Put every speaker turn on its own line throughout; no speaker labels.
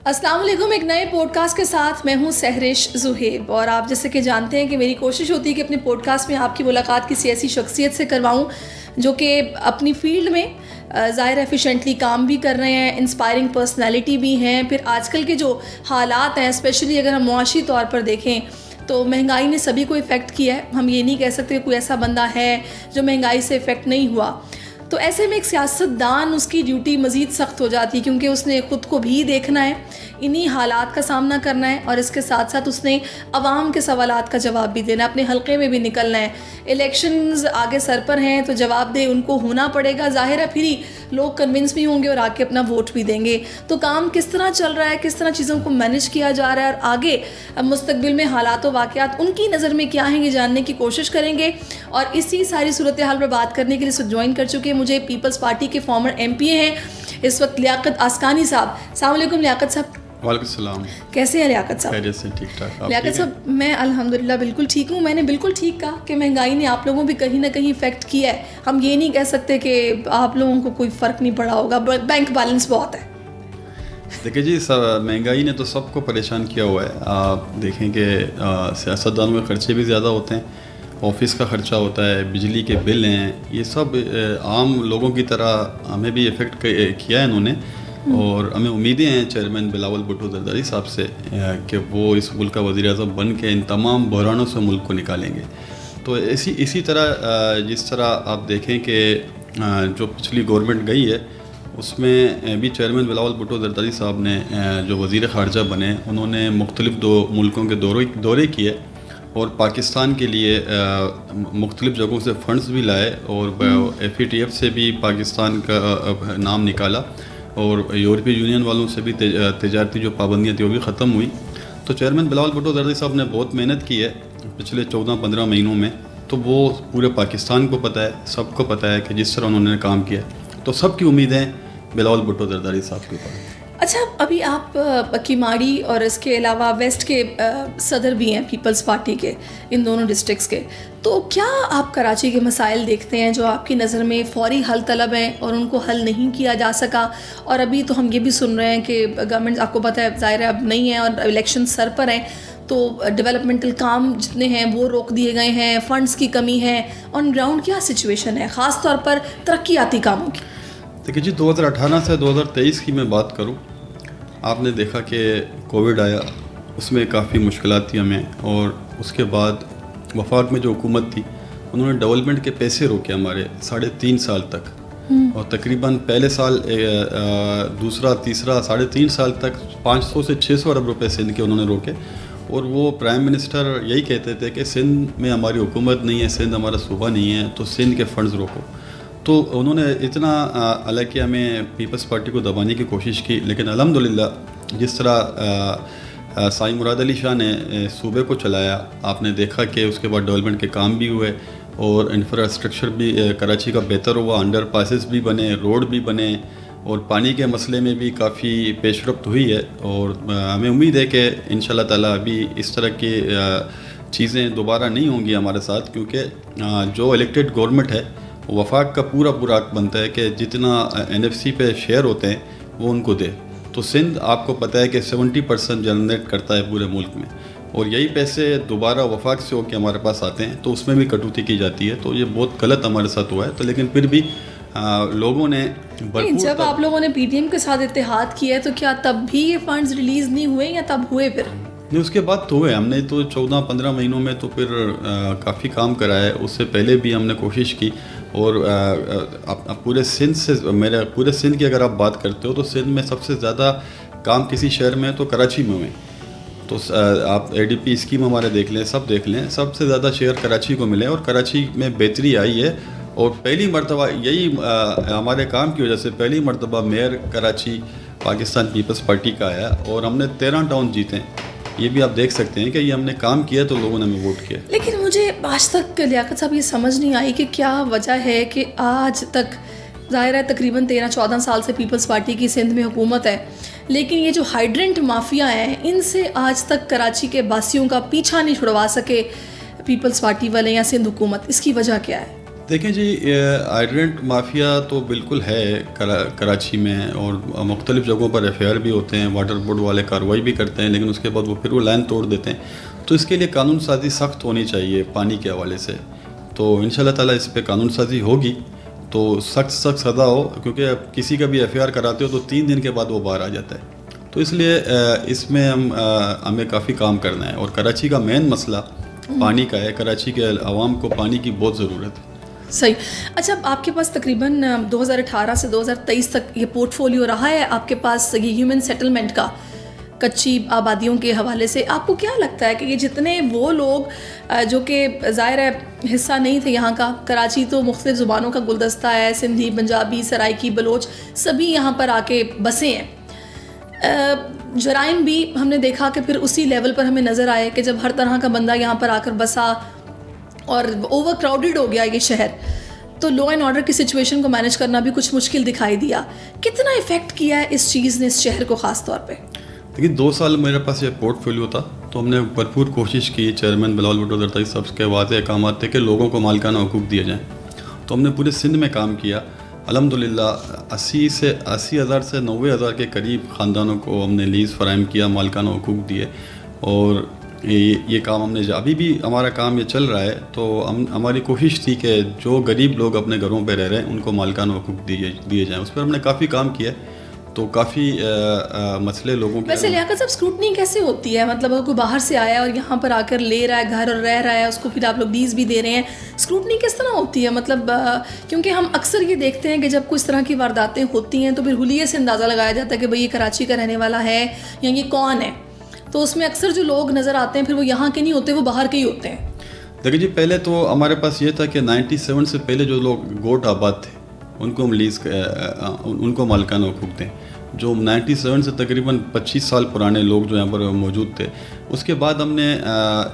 السلام علیکم، ایک نئے پوڈ کاسٹ کے ساتھ میں ہوں سہرش زہیب، اور آپ جیسے کہ جانتے ہیں کہ میری کوشش ہوتی ہے کہ اپنے پوڈ کاسٹ میں آپ کی ملاقات کسی ایسی شخصیت سے کرواؤں جو کہ اپنی فیلڈ میں ظاہر ایفیشینٹلی کام بھی کر رہے ہیں، انسپائرنگ پرسنالٹی بھی ہیں. پھر آج کل کے جو حالات ہیں، اسپیشلی اگر ہم معاشی طور پر دیکھیں تو مہنگائی نے سبھی کو افیکٹ کیا ہے. ہم یہ نہیں کہہ سکتے کہ کوئی ایسا بندہ ہے جو مہنگائی سے افیکٹ نہیں ہوا. تو ایسے میں ایک سیاست دان اس کی ڈیوٹی مزید سخت ہو جاتی ہے، کیونکہ اس نے خود کو بھی دیکھنا ہے، انہی حالات کا سامنا کرنا ہے، اور اس کے ساتھ ساتھ اس نے عوام کے سوالات کا جواب بھی دینا ہے، اپنے حلقے میں بھی نکلنا ہے. الیکشنز آگے سر پر ہیں تو جواب دہ ان کو ہونا پڑے گا. ظاہر ہے پھر ہی لوگ کنونس بھی ہوں گے اور آ کے اپنا ووٹ بھی دیں گے. تو کام کس طرح چل رہا ہے، کس طرح چیزوں کو مینیج کیا جا رہا ہے، اور آگے مستقبل میں حالات و واقعات ان کی نظر میں کیا ہیں، یہ جاننے کی کوشش کریں گے. اور اسی ساری صورتحال پر بات کرنے کے لیے جوائن کر چکے مجھے پیپلز پارٹی کے فارمر ایم پی اے ہیں اس وقت لیاقت آسکانی صاحب. السلام علیکم لیاقت صاحب.
وعلیکم السلام.
کیسے ہیں لیاقت صاحب؟
خیریت سے؟ ٹھیک ٹھاک.
لیاقت صاحب میں الحمدللہ بالکل ٹھیک ہوں. میں نے بالکل ٹھیک کہا کہ مہنگائی نے آپ لوگوں بھی کہیں نہ کہیں افیکٹ کیا ہے. ہم یہ نہیں کہہ سکتے کہ آپ لوگوں کو کوئی فرق نہیں پڑا ہوگا، بینک بیلنس بہت ہے.
دیکھیں جی، مہنگائی نے تو سب کو پریشان کیا ہوا ہے. آپ دیکھیں کہ سیاستدانوں کے خرچے بھی زیادہ ہوتے ہیں، آفس کا خرچہ ہوتا ہے، بجلی کے بل ہیں، یہ سب عام لوگوں کی طرح ہمیں بھی افیکٹ کیا ہے انہوں نے. اور ہمیں امیدیں ہیں چیئرمین بلاول بھٹو زرداری صاحب سے کہ وہ اس ملک کا وزیر اعظم بن کے ان تمام بحرانوں سے ملک کو نکالیں گے. تو اسی طرح جس طرح آپ دیکھیں کہ جو پچھلی گورنمنٹ گئی ہے اس میں بھی چیئرمین بلاول بھٹو زرداری صاحب نے جو وزیر خارجہ بنے، انہوں نے مختلف ملکوں کے دورے کیے اور پاکستان کے لیے مختلف جگہوں سے فنڈز بھی لائے، اور ایف ای ٹی ایف سے بھی پاکستان کا نام نکالا، اور یورپی یونین والوں سے بھی تجارتی جو پابندیاں تھیں وہ بھی ختم ہوئی. تو چیئرمین بلاول بھٹو زرداری صاحب نے بہت محنت کی ہے پچھلے 14-15 مہینوں میں. تو وہ پورے پاکستان کو پتہ ہے، سب کو پتہ ہے کہ جس طرح انہوں نے کام کیا ہے، تو سب کی امیدیں بلاول بھٹو زرداری صاحب کے اوپر.
اچھا، ابھی آپ کیماڑی اور اس کے علاوہ ویسٹ کے صدر بھی ہیں پیپلز پارٹی کے، ان دونوں ڈسٹرکٹس کے. تو کیا آپ کراچی کے مسائل دیکھتے ہیں جو آپ کی نظر میں فوری حل طلب ہیں اور ان کو حل نہیں کیا جا سکا؟ اور ابھی تو ہم یہ بھی سن رہے ہیں کہ گورنمنٹ، آپ کو پتہ ہے ظاہر ہے اب نہیں ہے اور الیکشن سر پر ہیں، تو ڈیولپمنٹل کام جتنے ہیں وہ روک دیے گئے ہیں، فنڈز کی کمی ہے. آن گراؤنڈ کیا سچویشن ہے خاص طور پر ترقیاتی کاموں کی؟
دیکھیے جی، 2018 سے 2023 کی میں بات کروں، آپ نے دیکھا کہ کووڈ آیا، اس میں کافی مشکلات تھی ہمیں، اور اس کے بعد وفاق میں جو حکومت تھی انہوں نے ڈیولپمنٹ کے پیسے روکے ہمارے 3.5 سال تک، اور تقریباً پہلے سال دوسرا تیسرا 3.5 سال تک 500 سے 600 ارب روپے سندھ کے انہوں نے روکے. اور وہ پرائم منسٹر یہی کہتے تھے کہ سندھ میں ہماری حکومت نہیں ہے، سندھ ہمارا صوبہ نہیں ہے، تو سندھ کے فنڈز روکو. تو انہوں نے اتنا حالانکہ ہمیں پیپلز پارٹی کو دبانے کی کوشش کی، لیکن الحمدللہ جس طرح سائیں مراد علی شاہ نے صوبے کو چلایا، آپ نے دیکھا کہ اس کے بعد ڈیولپمنٹ کے کام بھی ہوئے اور انفراسٹرکچر بھی کراچی کا بہتر ہوا، انڈر پاسز بھی بنے، روڈ بھی بنے، اور پانی کے مسئلے میں بھی کافی پیش رفت ہوئی ہے. اور ہمیں امید ہے کہ انشاءاللہ تعالیٰ ابھی اس طرح کی چیزیں دوبارہ نہیں ہوں گی ہمارے ساتھ، کیونکہ جو الیکٹڈ گورنمنٹ ہے وفاق کا پورا حق بنتا ہے کہ جتنا این ایف سی پہ شیئر ہوتے ہیں وہ ان کو دے. تو سندھ آپ کو پتہ ہے کہ 70% جنریٹ کرتا ہے پورے ملک میں، اور یہی پیسے دوبارہ وفاق سے ہو کے ہمارے پاس آتے ہیں، تو اس میں بھی کٹوتی کی جاتی ہے. تو یہ بہت غلط ہمارے ساتھ ہوا ہے. تو لیکن پھر بھی لوگوں نے
جب آپ لوگوں نے پی ٹی ایم کے ساتھ اتحاد کیا ہے تو کیا تب بھی یہ فنڈز ریلیز نہیں ہوئے یا تب ہوئے؟ پھر
نہیں، اس کے بعد تو ہوئے. ہم نے تو 14-15 مہینوں میں تو پھر کافی کام کرایا ہے. اس سے پہلے بھی ہم نے کوشش کی، اور پورے سندھ سے پورے سندھ کی اگر آپ بات کرتے ہو تو سندھ میں سب سے زیادہ کام کسی شہر میں تو کراچی میں ہوئے. تو آپ اے ڈی پی اسکیم ہمارے دیکھ لیں، سب دیکھ لیں، سب سے زیادہ شیئر کراچی کو ملے، اور کراچی میں بہتری آئی ہے. اور پہلی مرتبہ یہی ہمارے کام کی وجہ سے پہلی مرتبہ میئر کراچی پاکستان پیپلز پارٹی کا آیا، اور ہم نے 13 ٹاؤن جیتے ہیں. یہ بھی آپ دیکھ سکتے ہیں کہ یہ ہم نے کام کیا تو لوگوں نے ہمیں ووٹ کیا.
لیکن مجھے آج تک لیاقت صاحب یہ سمجھ نہیں آئی کہ کیا وجہ ہے کہ آج تک ظاہر ہے تقریباً 13-14 سال سے پیپلز پارٹی کی سندھ میں حکومت ہے، لیکن یہ جو ہائیڈرنٹ مافیا ہیں ان سے آج تک کراچی کے باسیوں کا پیچھا نہیں چھڑوا سکے پیپلز پارٹی والے یا سندھ حکومت. اس کی وجہ کیا ہے؟
دیکھیں جی، آئیڈرنٹ مافیا تو بالکل ہے کراچی میں، اور مختلف جگہوں پر ایف آئی آر بھی ہوتے ہیں، واٹر بورڈ والے کارروائی بھی کرتے ہیں، لیکن اس کے بعد وہ پھر وہ لائن توڑ دیتے ہیں. تو اس کے لیے قانون سازی سخت ہونی چاہیے پانی کے حوالے سے. تو انشاءاللہ تعالیٰ اس پہ قانون سازی ہوگی تو سخت سزا ہو، کیونکہ اب کسی کا بھی ایف آئی آر کراتے ہو تو 3 دن کے بعد وہ باہر آ جاتا ہے. تو اس لیے اس میں ہمیں کافی کام کرنا ہے. اور کراچی کا مین مسئلہ پانی کا ہے. کراچی کے عوام کو پانی کی بہت ضرورت ہے.
صحیح. اچھا، آپ کے پاس تقریباً 2018 سے 2023 تک یہ پورٹ فولیو رہا ہے آپ کے پاس یہ ہیومن سیٹلمنٹ کا، کچی آبادیوں کے حوالے سے. آپ کو کیا لگتا ہے کہ یہ جتنے وہ لوگ جو کہ ظاہر ہے حصہ نہیں تھے یہاں کا، کراچی تو مختلف زبانوں کا گلدستہ ہے، سندھی، پنجابی، سرائکی، بلوچ سبھی یہاں پر آ کے بسے ہیں. جرائم بھی ہم نے دیکھا کہ پھر اسی لیول پر ہمیں نظر آئے کہ جب ہر طرح کا بندہ یہاں پر آ کر بسا اور اوور کراؤڈڈ ہو گیا یہ شہر، تو لا اینڈ آرڈر کی سچویشن کو مینیج کرنا بھی کچھ مشکل دکھائی دیا. کتنا افیکٹ کیا ہے اس چیز نے اس شہر کو خاص طور پہ؟
دیکھیے 2 سال میرے پاس یہ پورٹ فولیو تھا تو ہم نے بھرپور کوشش کی. چیئرمین بلاول بھٹو زرداری صاحب کے واضح احکامات تھے کہ لوگوں کو مالکانہ حقوق دیے جائیں. تو ہم نے پورے سندھ میں کام کیا. الحمدللہ 80,000 سے 90,000 کے قریب خاندانوں کو ہم نے لیز فراہم کیا، مالکانہ حقوق دیے. اور یہ کام ہم نے ابھی بھی ہمارا کام یہ چل رہا ہے. تو ہماری کوشش تھی کہ جو غریب لوگ اپنے گھروں پہ رہ رہے ہیں ان کو مالکانہ حقوق دیے جائیں. اس پر ہم نے کافی کام کیا. تو کافی مسئلے لوگوں کے.
ویسے لیاقت صاحب اسکروٹنی کیسے ہوتی ہے؟ مطلب اگر کوئی باہر سے آیا اور یہاں پر آ کر لے رہا ہے گھر اور رہ رہا ہے، اس کو پھر آپ لوگ لیز بھی دے رہے ہیں، اسکروٹنی کس طرح ہوتی ہے؟ مطلب کیونکہ ہم اکثر یہ دیکھتے ہیں کہ جب کوئی اس طرح کی وارداتیں ہوتی ہیں تو پھر حلیے سے اندازہ لگایا جاتا ہے کہ بھئی یہ کراچی کا رہنے والا ہے یا یہ کون ہے. تو اس میں اکثر جو لوگ نظر آتے ہیں پھر وہ یہاں کے نہیں ہوتے، وہ باہر کے ہی ہوتے ہیں.
دیکھیے جی، پہلے تو ہمارے پاس یہ تھا کہ 97 سے پہلے جو لوگ گوٹ آباد تھے ان کو ہم لیز ان کو مالکانہ حقوق دیں. جو 97 سے تقریباً 25 سال پرانے لوگ جو یہاں پر موجود تھے. اس کے بعد ہم نے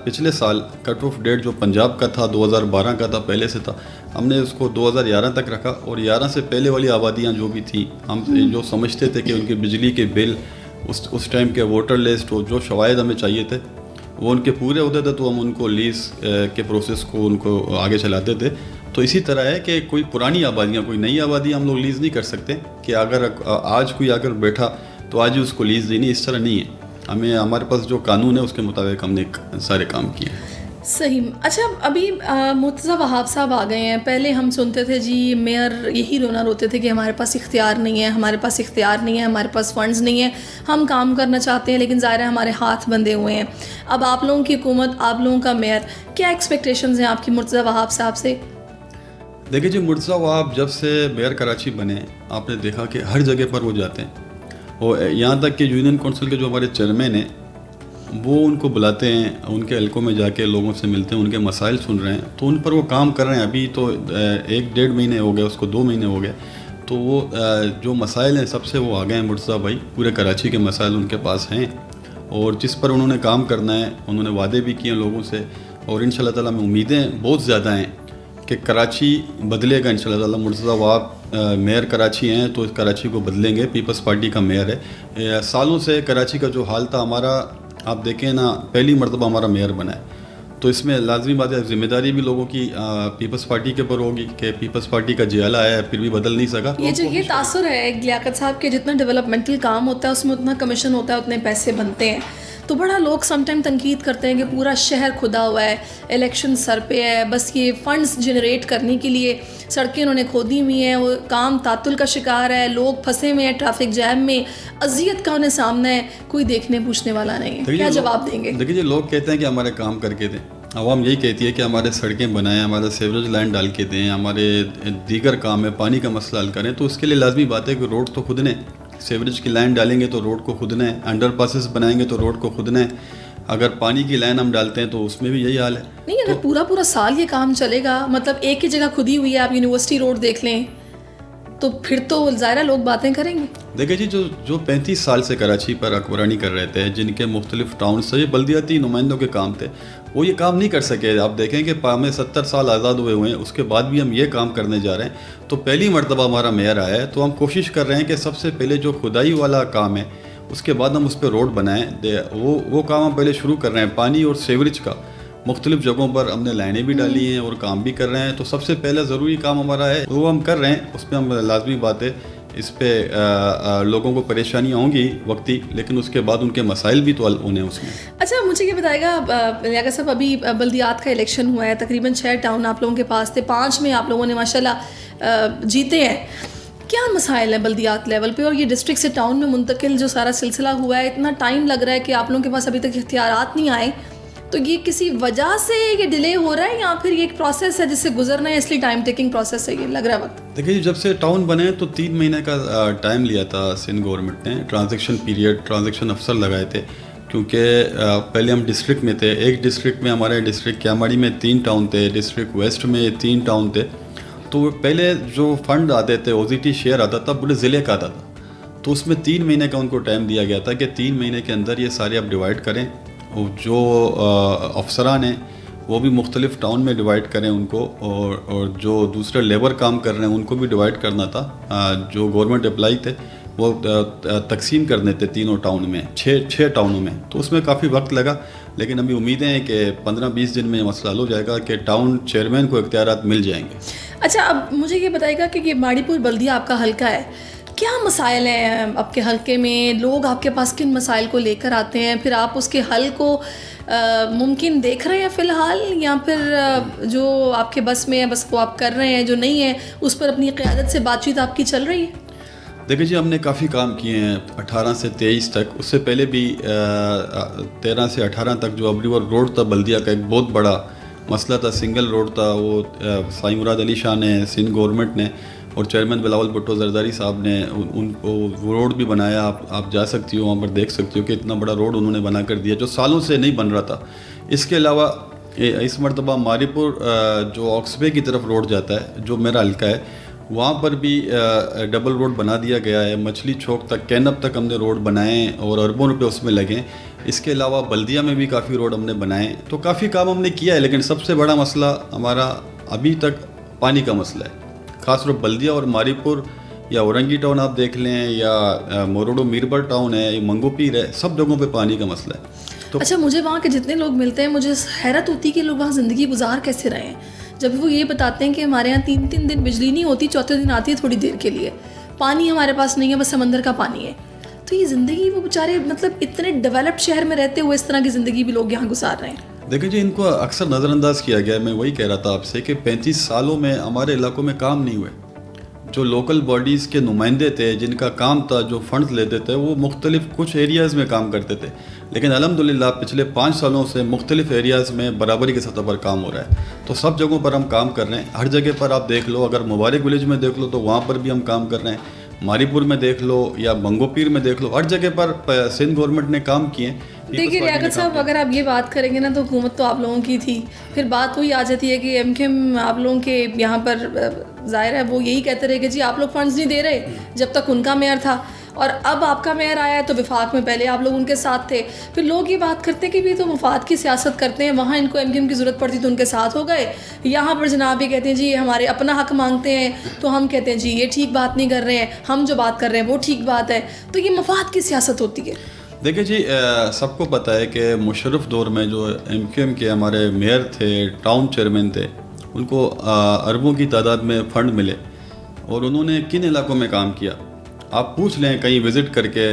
پچھلے سال کٹ آف ڈیٹ جو پنجاب کا تھا 2012 کا تھا، پہلے سے تھا، ہم نے اس کو 2011 تک رکھا. اور 11 سے پہلے والی آبادیاں جو بھی تھیں، ہم جو سمجھتے تھے کہ ان کے بجلی کے بل، اس ٹائم کے ووٹر لسٹ، جو شواہد ہمیں چاہیے تھے وہ ان کے پورے ہوتے تھے، تو ہم ان کو لیز کے پروسیس کو ان کو آگے چلاتے تھے. تو اسی طرح ہے کہ کوئی پرانی آبادیاں، کوئی نئی آبادی ہم لوگ لیز نہیں کر سکتے کہ اگر آج کوئی اگر بیٹھا تو آج ہی اس کو لیز دینی، اس طرح نہیں ہے. ہمارے پاس جو قانون ہے اس کے مطابق ہم نے سارے کام کیے.
صحیح. اچھا، ابھی مرتضیٰ وہاب صاحب آ گئے ہیں. پہلے ہم سنتے تھے جی میئر یہی رونا روتے تھے کہ ہمارے پاس اختیار نہیں ہے، ہمارے پاس اختیار نہیں ہے، ہمارے پاس فنڈز نہیں ہیں، ہم کام کرنا چاہتے ہیں لیکن ظاہر ہے ہمارے ہاتھ بندھے ہوئے ہیں. اب آپ لوگوں کی حکومت، آپ لوگوں کا میئر، کیا ایکسپیکٹیشنز ہیں آپ کی مرتضیٰ وہاب صاحب سے؟
دیکھیے جی، مرتضیٰ وہاب جب سے میئر کراچی بنے، آپ نے دیکھا کہ ہر جگہ پر وہ جاتے ہیں. اور یہاں تک کہ یونین کونسل کے جو ہمارے چیئرمین ہیں وہ ان کو بلاتے ہیں، ان کے حلقوں میں جا کے لوگوں سے ملتے ہیں، ان کے مسائل سن رہے ہیں، تو ان پر وہ کام کر رہے ہیں. ابھی تو 1-1.5 مہینے ہو گئے، اس کو 2 مہینے ہو گئے. تو وہ جو مسائل ہیں سب سے وہ آگے ہیں مرتضیٰ بھائی. پورے کراچی کے مسائل ان کے پاس ہیں اور جس پر انہوں نے کام کرنا ہے، انہوں نے وعدے بھی کیے ہیں لوگوں سے. اور انشاءاللہ تعالیٰ میں امیدیں بہت زیادہ ہیں کہ کراچی بدلے گا انشاءاللہ تعالیٰ. مرتضیٰ وہاب میئر کراچی ہیں تو کراچی کو بدلیں گے. پیپلز پارٹی کا میئر ہے. سالوں سے کراچی کا جو حال تھا ہمارا، آپ دیکھیں نا، پہلی مرتبہ ہمارا میئر بنا ہے. تو اس میں لازمی بات ہے، ذمہ داری بھی لوگوں کی پیپلز پارٹی کے اوپر ہوگی کہ پیپلز پارٹی کا جیالہ ہے، پھر بھی بدل نہیں سکا.
یہ تاثر ہے لیاقت صاحب کہ جتنا ڈیولپمنٹل کام ہوتا ہے اس میں اتنا کمیشن ہوتا ہے، اتنے پیسے بنتے ہیں. تو بڑا لوگ سم ٹائم تنقید کرتے ہیں کہ پورا شہر کھدا ہوا ہے، الیکشن سر پہ ہے، بس یہ فنڈز جنریٹ کرنے کے لیے سڑکیں انہوں نے کھودی ہوئی ہیں، وہ کام تعطل کا شکار ہے، لوگ پھنسے ہوئے ہیں ٹریفک جیم میں، اذیت کا انہیں سامنا ہے، کوئی دیکھنے پوچھنے والا نہیں ہے. کیا جواب دیں گے؟
دیکھیے لوگ کہتے ہیں کہ ہمارے کام کر کے دیں، عوام یہی کہتی ہے کہ ہمارے سڑکیں بنائیں، ہمارا سیوریج لائن ڈال کے دیں، ہمارے دیگر کام ہے، پانی کا مسئلہ حل کریں. تو اس کے لیے لازمی بات ہے کہ روڈ تو خود نے، سیوریج کی لائن ڈالیں گے تو روڈ کو خود نے، انڈر پاسز بنائیں گے تو روڈ کو خود نے، اگر پانی کی لائن ہم ڈالتے ہیں تو اس میں بھی یہی حال ہے.
نہیں، اگر پورا سال یہ کام چلے گا، مطلب ایک ہی جگہ کھدی ہوئی ہے، آپ یونیورسٹی روڈ دیکھ لیں، تو پھر تو ظاہرہ لوگ باتیں کریں گے.
دیکھیں جی، جو 35 سال سے کراچی پر حکمرانی کر رہے تھے، جن کے مختلف ٹاؤن سے یہ بلدیاتی نمائندوں کے کام تھے، وہ یہ کام نہیں کر سکے. آپ دیکھیں کہ ہمیں 70 سال آزاد ہوئے ہوئے ہیں، اس کے بعد بھی ہم یہ کام کرنے جا رہے ہیں. تو پہلی مرتبہ ہمارا میئر آیا ہے، تو ہم کوشش کر رہے ہیں کہ سب سے پہلے جو کھدائی والا کام ہے اس کے بعد ہم اس پہ روڈ بنائیں. وہ کام ہم پہلے شروع کر رہے ہیں. پانی اور سیوریج کا مختلف جگہوں پر ہم نے لائنیں بھی ڈالی ہیں اور کام بھی کر رہے ہیں. تو سب سے پہلا ضروری کام ہمارا ہے وہ ہم کر رہے ہیں, اس پہ ہم لازمی بات ہے اس پہ لوگوں کو پریشانیاں ہوں گی وقتی, لیکن اس کے بعد ان کے مسائل بھی تو حل ہونے ہیں اس میں.
اچھا مجھے یہ بتائے گا لیاقت صاحب, ابھی بلدیات کا الیکشن ہوا ہے, تقریباً 6 ٹاؤن آپ لوگوں کے پاس تھے, 5 میں آپ لوگوں نے ماشاءاللہ جیتے ہیں. کیا مسائل ہیں بلدیات لیول پہ, اور یہ ڈسٹرکٹ سے ٹاؤن میں منتقل جو سارا سلسلہ ہوا ہے, اتنا ٹائم لگ رہا ہے کہ آپ لوگوں کے پاس ابھی تک اختیارات نہیں آئے, تو یہ کسی وجہ سے یہ ڈیلے ہو رہا ہے یا پھر یہ ایک پروسیس ہے جس سے گزرنا ہے, اس لیے ٹائم ٹیکنگ پروسیس ہے, یہ لگ رہا ہے وقت؟
دیکھیے جب سے ٹاؤن بنے تو 3 مہینے کا ٹائم لیا تھا سندھ گورنمنٹ نے, ٹرانزیکشن پیریڈ, ٹرانزیکشن افسر لگائے تھے, کیونکہ پہلے ہم ڈسٹرکٹ میں تھے. ایک ڈسٹرکٹ میں ہمارے ڈسٹرکٹ کیاماڑی میں 3 ٹاؤن تھے, ڈسٹرکٹ ویسٹ میں 3 ٹاؤن تھے. تو پہلے جو فنڈ آتے تھے OZT شیئر آتا تھا پورے ضلع کا آتا تھا, تو اس میں 3 مہینے کا ان کو ٹائم دیا گیا تھا کہ 3 مہینے کے اندر یہ سارے آپ ڈیوائڈ کریں, اور جو افسران ہیں وہ بھی مختلف ٹاؤن میں ڈیوائڈ کریں ان کو, اور جو دوسرے لیبر کام کر رہے ہیں ان کو بھی ڈیوائڈ کرنا تھا. جو گورنمنٹ اپلائی تھے وہ تقسیم کرنے تھے تینوں ٹاؤن میں, 6 ٹاؤنوں میں. تو اس میں کافی وقت لگا, لیکن ابھی امیدیں ہیں کہ 15-20 دن میں یہ مسئلہ حل ہو جائے گا کہ ٹاؤن چیئرمین کو اختیارات مل جائیں گے.
اچھا اب مجھے یہ بتائے گا کہ یہ ماڑی پور بلدیہ آپ کا حلقہ ہے, کیا مسائل ہیں آپ کے حلقے میں, لوگ آپ کے پاس کن مسائل کو لے کر آتے ہیں, پھر آپ اس کے حل کو ممکن دیکھ رہے ہیں فی الحال, یا پھر جو آپ کے بس میں ہے بس وہ آپ کر رہے ہیں, جو نہیں ہے اس پر اپنی قیادت سے بات چیت آپ کی چل رہی ہے؟
دیکھیں جی ہم نے کافی کام کیے ہیں 18 سے 23 تک, اس سے پہلے بھی 13 سے 18 تک جو ابریور روڈ تھا بلدیہ کا, ایک بہت بڑا مسئلہ تھا, سنگل روڈ تھا. وہ سائی مراد علی شاہ نے, سندھ گورنمنٹ نے اور چیئرمین بلاول بھٹو زرداری صاحب نے ان کو وہ روڈ بھی بنایا. آپ جا سکتی ہو وہاں پر دیکھ سکتی ہو کہ اتنا بڑا روڈ انہوں نے بنا کر دیا جو سالوں سے نہیں بن رہا تھا. اس کے علاوہ اس مرتبہ ماری پور جو آکسبے کی طرف روڈ جاتا ہے جو میرا حلقہ ہے, وہاں پر بھی ڈبل روڈ بنا دیا گیا ہے. مچھلی چوک تک, کینب تک ہم نے روڈ بنائے اور اربوں روپے اس میں لگے. اس کے علاوہ بلدیہ میں بھی کافی روڈ ہم نے بنائے. تو کافی کام ہم نے کیا ہے, لیکن سب سے بڑا مسئلہ ہمارا ابھی تک پانی کا مسئلہ ہے. خاص طور بلدیہ اور ماری پور یا اورنگی ٹاؤن آپ دیکھ لیں, یا موروڈو میربر ٹاؤن ہے, یا منگو پیر ہے, سب جگہوں پہ پانی کا مسئلہ ہے. تو
اچھا مجھے وہاں کے جتنے لوگ ملتے ہیں مجھے حیرت ہوتی ہے کہ لوگ وہاں زندگی گزار کیسے رہے ہیں, جب وہ یہ بتاتے ہیں کہ ہمارے یہاں 3 دن بجلی نہیں ہوتی, چوتھے دن آتی ہے تھوڑی دیر کے لیے, پانی ہمارے پاس نہیں ہے, بس سمندر کا پانی ہے. تو یہ زندگی وہ بیچارے مطلب اتنے ڈیولپڈ شہر میں رہتے ہوئے اس طرح کی زندگی بھی لوگ یہاں گزار رہے ہیں.
دیکھیں جی ان کو اکثر نظر انداز کیا گیا ہے. میں وہی کہہ رہا تھا آپ سے کہ 35 سالوں میں ہمارے علاقوں میں کام نہیں ہوئے. جو لوکل باڈیز کے نمائندے تھے جن کا کام تھا, جو فنڈز لیتے تھے, وہ مختلف کچھ ایریاز میں کام کرتے تھے, لیکن الحمدللہ پچھلے 5 سالوں سے مختلف ایریاز میں برابری کی سطح پر کام ہو رہا ہے. تو سب جگہوں پر ہم کام کر رہے ہیں. ہر جگہ پر آپ دیکھ لو, اگر مبارک ولیج میں دیکھ لو تو وہاں پر بھی ہم کام کر رہے ہیں, ماری پور میں دیکھ لو یا منگو پیر میں دیکھ لو, ہر جگہ پر سندھ گورنمنٹ نے کام کیے ہیں.
دیکھیے لیاقت صاحب, اگر آپ یہ بات کریں گے نا تو حکومت تو آپ لوگوں کی تھی, پھر بات وہی آ جاتی ہے کہ MKM آپ لوگوں کے یہاں پر ظاہر ہے وہ یہی کہتے رہے کہ جی آپ لوگ فنڈز نہیں دے رہے, جب تک ان کا میئر تھا, اور اب آپ کا میئر آیا ہے تو وفاق میں پہلے آپ لوگ ان کے ساتھ تھے. پھر لوگ یہ بات کرتے ہیں کہ بھی تو مفاد کی سیاست کرتے ہیں, وہاں ان کو MKM کی ضرورت پڑتی تو ان کے ساتھ ہو گئے, یہاں پر جناب یہ کہتے ہیں جی ہمارے اپنا حق مانگتے ہیں تو ہم کہتے ہیں جی یہ ٹھیک بات نہیں کر رہے ہیں, ہم جو بات کر رہے ہیں وہ ٹھیک بات ہے. تو یہ مفاد کی سیاست ہوتی ہے.
دیکھیں جی سب کو پتہ ہے کہ مشرف دور میں جو MKM کے ہمارے میئر تھے, ٹاؤن چیئرمین تھے, ان کو اربوں کی تعداد میں فنڈ ملے, اور انہوں نے کن علاقوں میں کام کیا. آپ پوچھ لیں کہیں وزٹ کر کے,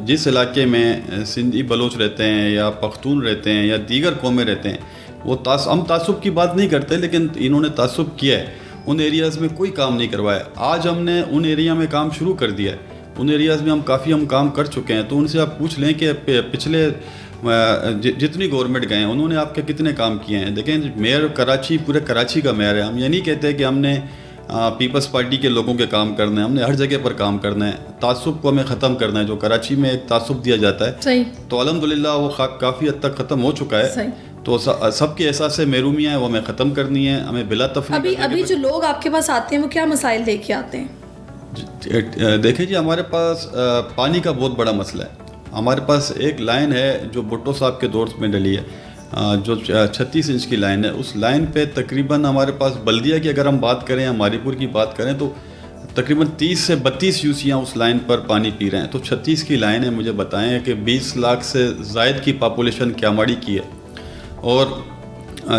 جس علاقے میں سندھی بلوچ رہتے ہیں یا پختون رہتے ہیں یا دیگر قومیں رہتے ہیں, وہ ہم تعصب کی بات نہیں کرتے, لیکن انہوں نے تعصب کیا ہے. ان ایریاز میں کوئی کام نہیں کروایا. آج ہم نے ان ایریا میں کام شروع کر دیا ہے. ان ایریاز میں ہم کافی کام کر چکے ہیں. تو ان سے آپ پوچھ لیں کہ پچھلے جتنی گورنمنٹ گئے ہیں انہوں نے آپ کے کتنے کام کیے ہیں. دیکھیں میئر کراچی, پورے کراچی کا میئر ہے. ہم یہ نہیں کہتے کہ ہم نے پیپلز پارٹی کے لوگوں کے کام کرنا ہے, ہم نے ہر جگہ پر کام کرنا ہے. تعصب کو ہمیں ختم کرنا ہے. جو کراچی میں ایک تعصب دیا جاتا ہے
صحیح,
تو الحمدللہ وہ کافی حد تک ختم ہو چکا ہے. تو سب کے احساس میرومیاں ہیں وہ ہمیں ختم کرنی ہے, ہمیں بلا تفریق.
ابھی جو لوگ آپ کے پاس آتے ہیں وہ کیا مسائل لے کے آتے ہیں؟
دیکھیں جی ہمارے پاس پانی کا بہت بڑا مسئلہ ہے. ہمارے پاس ایک لائن ہے جو بھٹو صاحب کے دور میں ڈلی ہے, جو 36 انچ کی لائن ہے. اس لائن پہ تقریباً ہمارے پاس بلدیہ کی اگر ہم بات کریں یا ماری پور کی بات کریں تو تقریباً 30 سے 32 یوسیاں اس لائن پر پانی پی رہے ہیں. تو 36 کی لائن ہے. مجھے بتائیں کہ 20 لاکھ سے زائد کی پاپولیشن کیاماڑی کی ہے, اور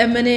MNA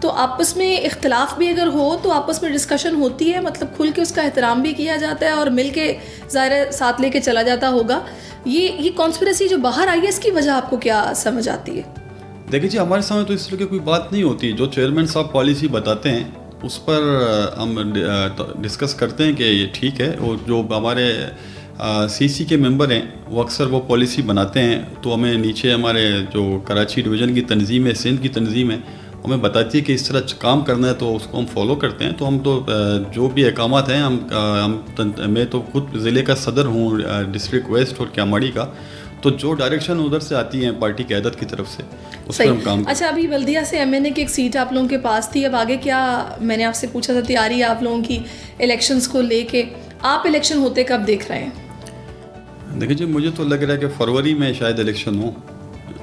تو آپس میں اختلاف بھی اگر ہو تو آپس میں ڈسکشن ہوتی ہے, مطلب کھل کے اس کا احترام بھی کیا جاتا ہے اور مل کے ظاہر ساتھ لے کے چلا جاتا ہوگا. یہ کانسپریسی جو باہر آئی ہے اس کی وجہ آپ کو کیا سمجھ آتی ہے؟
دیکھیے جی, ہمارے سامنے تو اس طرح کی کوئی بات نہیں ہوتی. جو چیئرمین صاحب پالیسی بتاتے ہیں اس پر ہم ڈسکس کرتے ہیں کہ یہ ٹھیک ہے, اور جو ہمارے سی سی کے ممبر ہیں وہ اکثر وہ پالیسی بناتے ہیں تو ہمیں نیچے ہمارے جو کراچی ڈویژن کی تنظیم ہے, سندھ کی تنظیم ہے, ہمیں بتاتی ہے کہ اس طرح کام کرنا ہے تو اس کو ہم فالو کرتے ہیں. تو ہم تو جو بھی احکامات ہیں میں تو خود ضلع کا صدر ہوں ڈسٹرکٹ ویسٹ اور کیاماڑی کا, تو جو ڈائریکشن ادھر سے آتی ہیں پارٹی قیادت کی طرف سے اس پر ہم کام.
اچھا, ابھی بلدیہ سے ایم این اے کی ایک سیٹ آپ لوگوں کے پاس تھی, اب آگے کیا, میں نے آپ سے پوچھا تھا تیاری آپ لوگوں کی الیکشنز کو لے کے, آپ الیکشن ہوتے کب دیکھ رہے ہیں؟
دیکھیے جی, مجھے تو لگ رہا ہے کہ فروری میں شاید الیکشن ہو.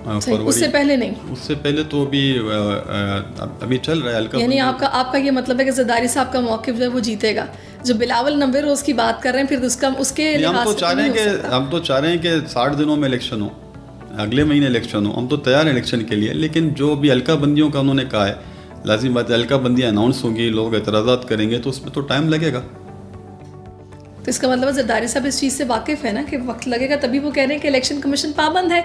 اس سے پہلے نہیں؟
اس سے پہلے تو ابھی چل رہا ہے ہلکا.
یعنی آپ کا یہ مطلب ہے کہ زرداری صاحب کا موقف جو ہے وہ جیتے گا, جو بلاول نبے روز کی بات کر رہے ہیں, پھر اس کے
ہم تو چاہ رہے ہیں کہ 60 دنوں میں الیکشن ہو, اگلے مہینے الیکشن ہو. ہم تو تیار ہیں الیکشن کے لیے, لیکن جو بھی ہلکا بندیوں کا انہوں نے کہا ہے, لازم بات ہے ہلکا بندیاں اناؤنس ہوں گی, لوگ اعتراضات کریں گے, تو اس میں تو ٹائم لگے گا.
تو اس کا مطلب زرداری صاحب اس چیز سے واقف ہے نا کہ وقت لگے گا, تبھی وہ کہہ رہے ہیں کہ الیکشن کمیشن پابند ہے.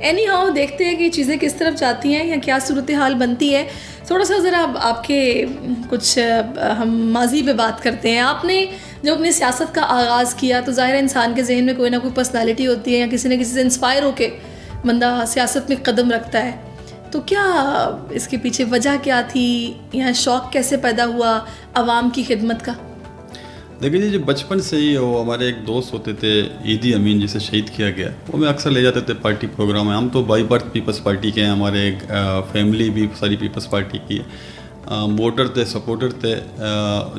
اینی ہاؤ دیکھتے ہیں کہ یہ چیزیں کس طرف جاتی ہیں یا کیا صورتحال بنتی ہے. تھوڑا سا ذرا آپ کے کچھ ہم ماضی پہ بات کرتے ہیں. آپ نے جب اپنی سیاست کا آغاز کیا تو ظاہر انسان کے ذہن میں کوئی نہ کوئی پرسنالٹی ہوتی ہے یا کسی نہ کسی سے انسپائر ہو کے بندہ سیاست میں قدم رکھتا ہے. تو کیا اس کے پیچھے وجہ کیا تھی, یا شوق کیسے پیدا ہوا عوام کی خدمت کا؟
دیکھیے جی, بچپن سے ہی وہ ہمارے ایک دوست ہوتے تھے عیدی امین, جسے شہید کیا گیا, وہ میں اکثر لے جاتے تھے پارٹی پروگرام میں. ہم تو بائی برتھ پیپلز پارٹی کے ہیں, ہمارے فیملی بھی ساری پیپلز پارٹی کی ہے, ووٹر تھے, سپورٹر تھے.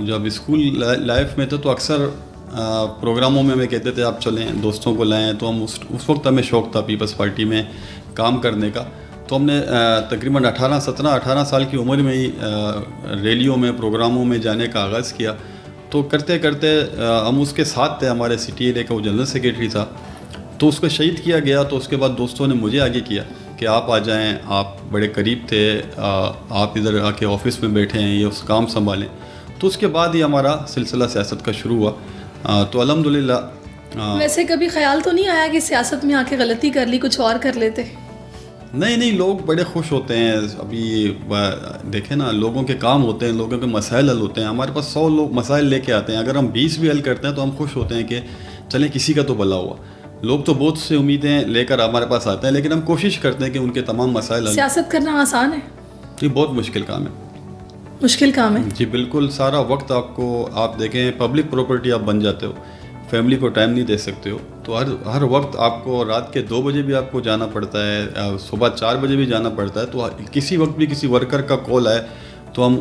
جب اسکول لائف میں تھے تو اکثر پروگراموں میں ہمیں کہتے تھے آپ چلیں, دوستوں کو لائیں. تو ہم اس وقت ہمیں شوق تھا پیپلز پارٹی میں کام کرنے کا. تو ہم نے تقریباً 18 سال کی عمر میں ہی ریلیوں میں, پروگراموں میں جانے کا آغاز کیا. تو کرتے کرتے ہم اس کے ساتھ تھے, ہمارے سٹی ایریا کا وہ جنرل سیکریٹری تھا, تو اس کو شہید کیا گیا. تو اس کے بعد دوستوں نے مجھے آگے کیا کہ آپ آ جائیں, آپ بڑے قریب تھے, آپ ادھر آ کے آفس میں بیٹھے ہیں, یہ اس کام سنبھالیں. تو اس کے بعد ہی ہمارا سلسلہ سیاست کا شروع ہوا. تو الحمدللہ.
ویسے کبھی خیال تو نہیں آیا کہ سیاست میں آ کے غلطی کر لی, کچھ اور کر لیتے؟
نہیں, لوگ بڑے خوش ہوتے ہیں. ابھی دیکھیں نا, لوگوں کے کام ہوتے ہیں, لوگوں کے مسائل حل ہوتے ہیں. ہمارے پاس 100 لوگ مسائل لے کے آتے ہیں, اگر ہم 20 بھی حل کرتے ہیں تو ہم خوش ہوتے ہیں کہ چلیں کسی کا تو بھلا ہوا. لوگ تو بہت سے امیدیں لے کر ہمارے پاس آتے ہیں, لیکن ہم کوشش کرتے ہیں کہ ان کے تمام مسائل حل.
سیاست کرنا آسان ہے؟
یہ بہت مشکل کام ہے.
مشکل کام ہے
جی بالکل. سارا وقت آپ دیکھیں, پبلک پراپرٹی آپ بن جاتے ہو, فیملی کو ٹائم نہیں دے سکتے ہو. تو ہر وقت آپ کو رات کے 2 بجے بھی آپ کو جانا پڑتا ہے, صبح 4 بجے بھی جانا پڑتا ہے. تو کسی وقت بھی کسی ورکر کا کال آئے تو ہم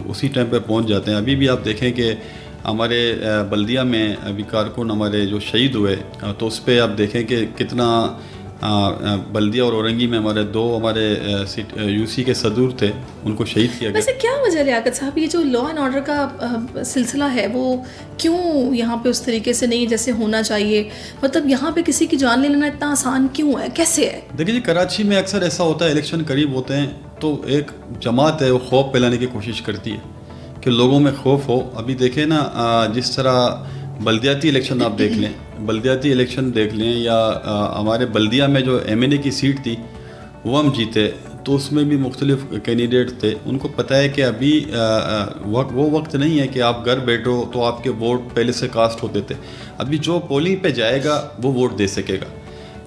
اسی ٹائم پہ پہنچ جاتے ہیں. ابھی بھی آپ دیکھیں کہ ہمارے بلدیہ میں ابھی کارکن ہمارے جو شہید ہوئے, تو اس پہ آپ دیکھیں کہ کتنا بلدیہ اور اورنگی میں ہمارے یو سی کے صدور تھے, ان کو شہید کیا گیا.
ویسے کیا وجہ لیاقت صاحب, یہ جو لا اینڈ آرڈر کا سلسلہ ہے وہ کیوں یہاں پہ اس طریقے سے نہیں جیسے ہونا چاہیے؟ مطلب یہاں پہ کسی کی جان لے لینا اتنا آسان کیوں ہے, کیسے ہے؟
دیکھیے جی, کراچی میں اکثر ایسا ہوتا ہے, الیکشن قریب ہوتے ہیں تو ایک جماعت ہے وہ خوف پھیلانے کی کوشش کرتی ہے کہ لوگوں میں خوف ہو. ابھی دیکھیں نا, جس طرح بلدیاتی الیکشن آپ دیکھ لیں, بلدیاتی الیکشن دیکھ لیں, یا ہمارے بلدیہ میں جو ایم این اے کی سیٹ تھی وہ ہم جیتے, تو اس میں بھی مختلف کینڈیڈیٹ تھے. ان کو پتہ ہے کہ ابھی وہ وقت نہیں ہے کہ آپ گھر بیٹھو تو آپ کے ووٹ پہلے سے کاسٹ ہوتے تھے. ابھی جو پولنگ پہ جائے گا وہ ووٹ دے سکے گا.